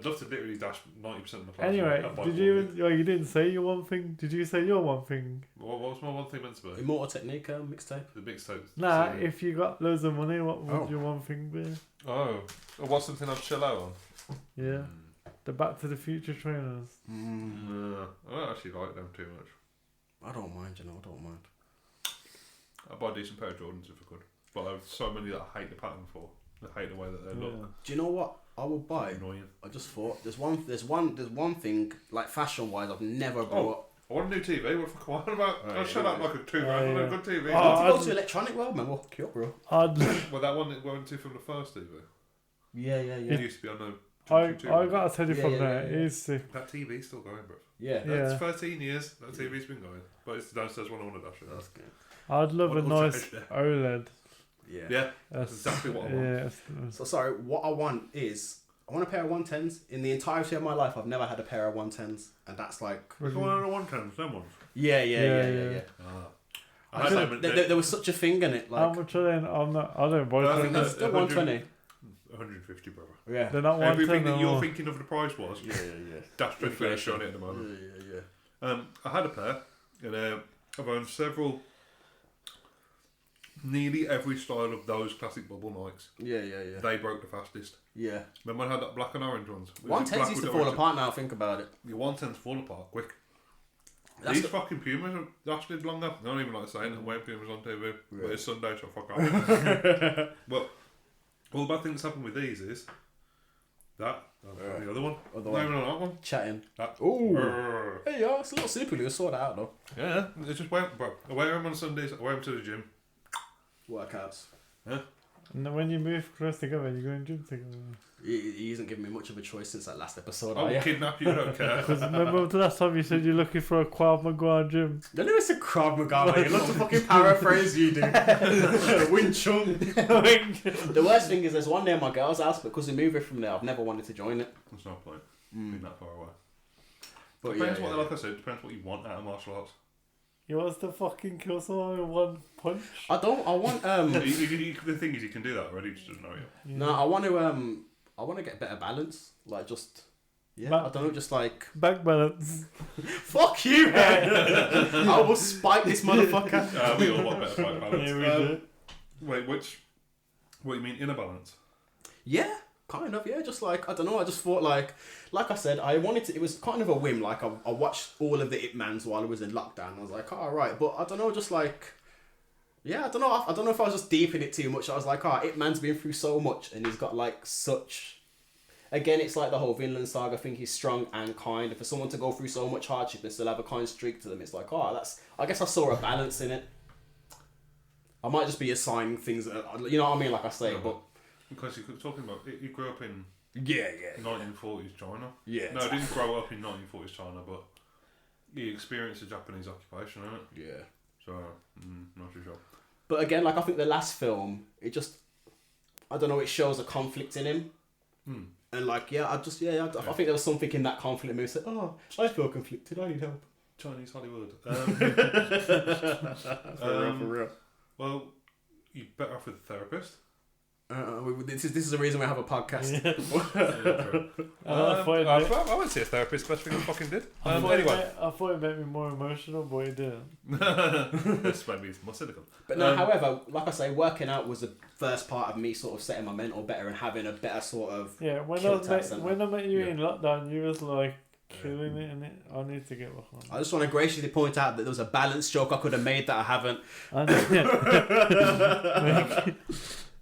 love to literally dash 90% of my clothes. Anyway, and buy did one you? thing. You didn't say your one thing. Did you say your one thing? What was my one thing meant to be? Immortal Technique mixtape. The mixtape. Nah. CD. If you got loads of money, what would Oh. your one thing be? Oh, what's something I'd chill out on? Yeah. The Back to the Future trainers. I don't actually like them too much. I don't mind, I don't mind. I'd buy a decent pair of Jordans if I could. But I have so many that I hate the pattern for. I hate the way that they look. Do you know what I will buy? Annoying. I just thought there's one thing like fashion wise I've never bought. I want a new TV. What the fuck am I on about? Right, I'll shut up like a $2 grand on a good TV. Oh, I go I'd- to electronic world, man. Well, cute, bro. I'd. Well, that one that we went to from the first TV. Yeah. It used to be on the. I 22. gotta tell you Yeah, from yeah, there, yeah, it yeah. is sick. That TV's still going, bro. Yeah. Yeah. That's 13 years. That TV's been going. But it's the downstairs one I want to dash it. That's good. I'd love a What nice was that? OLED. Yeah. Yeah, that's exactly what I want. Yeah. So sorry, what I want is I want a pair of 110s. In the entirety of my life, I've never had a pair of 110s, and that's like. Which one are the 110s? Them ones? Yeah. I had them. There was such a thing in it. Like, How much are they? I don't buy I them. think it's still 120. 150, brother. Yeah. They're not 110 Everything that you're anymore. thinking of the price was. Yeah. That's pretty fair showing it at the moment. Yeah. I had a pair, and I've owned several. Nearly every style of those classic bubble Nikes. Yeah. They broke the fastest. Yeah. Remember I had that black and orange ones? 110s used to fall apart now, think about it. Your 110s fall apart quick. That's These fucking Pumas have lasted longer. I don't even like saying that I'm wearing Pumas on TV. But it's Sunday, so fuck off. But all the bad things that happen with these is that. The other one. No, that one. Chatting. That. Ooh. Hey, yo, it's a little super glue. Sort that out, though. Yeah, it's just wear, bro. I wear them on Sundays. I wear them to the gym. Workouts. Huh? And then when you move close together, you go in gym together. He hasn't given me much of a choice since that last episode. I'll kidnap you, I don't care. Because remember the last time you said you're looking for a Krav Maga gym? I never said Krav Maga. You love to fucking paraphrase you do. Wing Chun. The worst thing is there's one near my girl's house, but because we moved it from there, I've never wanted to join it. There's no point being that far away. But Depends what, like I said, depends what you want out of martial arts. He wants to fucking kill someone with one punch. I want The thing is, you can do that already. Just doesn't know yet. Yeah. No, I want to get better balance. Like just I don't know, just like Bank balance. fuck you, man. I will spike this motherfucker. We all want better fight balance. Yeah, we do. Wait, what do you mean inner balance? Yeah, kind of. Yeah, just like I don't know. I just thought like I said, I wanted to. It was kind of a whim. Like I watched all of the Ip Mans while I was in lockdown. I was like, all right, but I don't know. Just like. Yeah, I don't know. I don't know if I was just deep in it too much. I was like, Ip Man's been through so much, and he's got like such. Again, it's like the whole Vinland Saga. I think he's strong and kind. And for someone to go through so much hardship and still have a kind streak to them, it's like, that's. I guess I saw a balance in it. I might just be assigning things that, you know what I mean, like I say, but Because you're talking about, you grew up in 1940s China. Yeah. No, I didn't grow up in 1940s China, but you experienced the Japanese occupation, innit? Yeah. So, not too sure. But again, like I think the last film, it just, I don't know, it shows a conflict in him. And like, I think there was something in that conflict in me that said, I feel conflicted, I need help. Chinese Hollywood. For real. Well, you're better off with a therapist. This is the reason we have a podcast. I went to see a therapist. Best thing I fucking did. Anyway, I thought it made me more emotional, but it didn't. this made me more cynical. But no, however, like I say, working out was the first part of me sort of setting my mental better and having a better sort of. Yeah, when I met you in lockdown, you was like killing it, and I need to get behind. I just want to graciously point out that there was a balance joke I could have made that I haven't.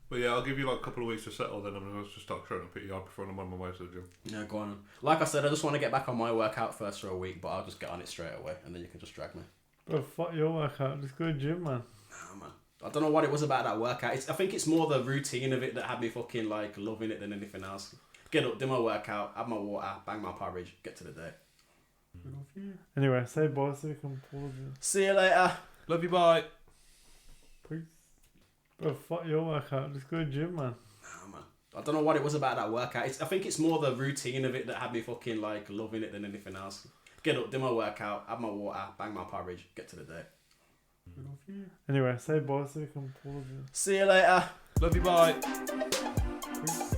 But yeah, I'll give you like a couple of weeks to settle, then I'm going to start showing up at yard before I'm on my way to the gym. Yeah, go on. Like I said, I just want to get back on my workout first for a week, but I'll just get on it straight away, and then you can just drag me. Bro, fuck your workout. Just go to the gym, man. Nah, man. I don't know what it was about that workout. I think it's more the routine of it that had me fucking like loving it than anything else. Get up, do my workout, have my water, bang my porridge, get to the day. Anyway, say bye so we can pause it. See you later. Love you, bye. Peace. Bro, fuck your workout. Just go to the gym, man. Nah, man. I don't know what it was about that workout. I think it's more the routine of it that had me fucking like loving it than anything else. Get up, do my workout, have my water, bang my porridge, get to the day. Anyway, say bye so we can pause it. See you later. Love you, bye. Peace.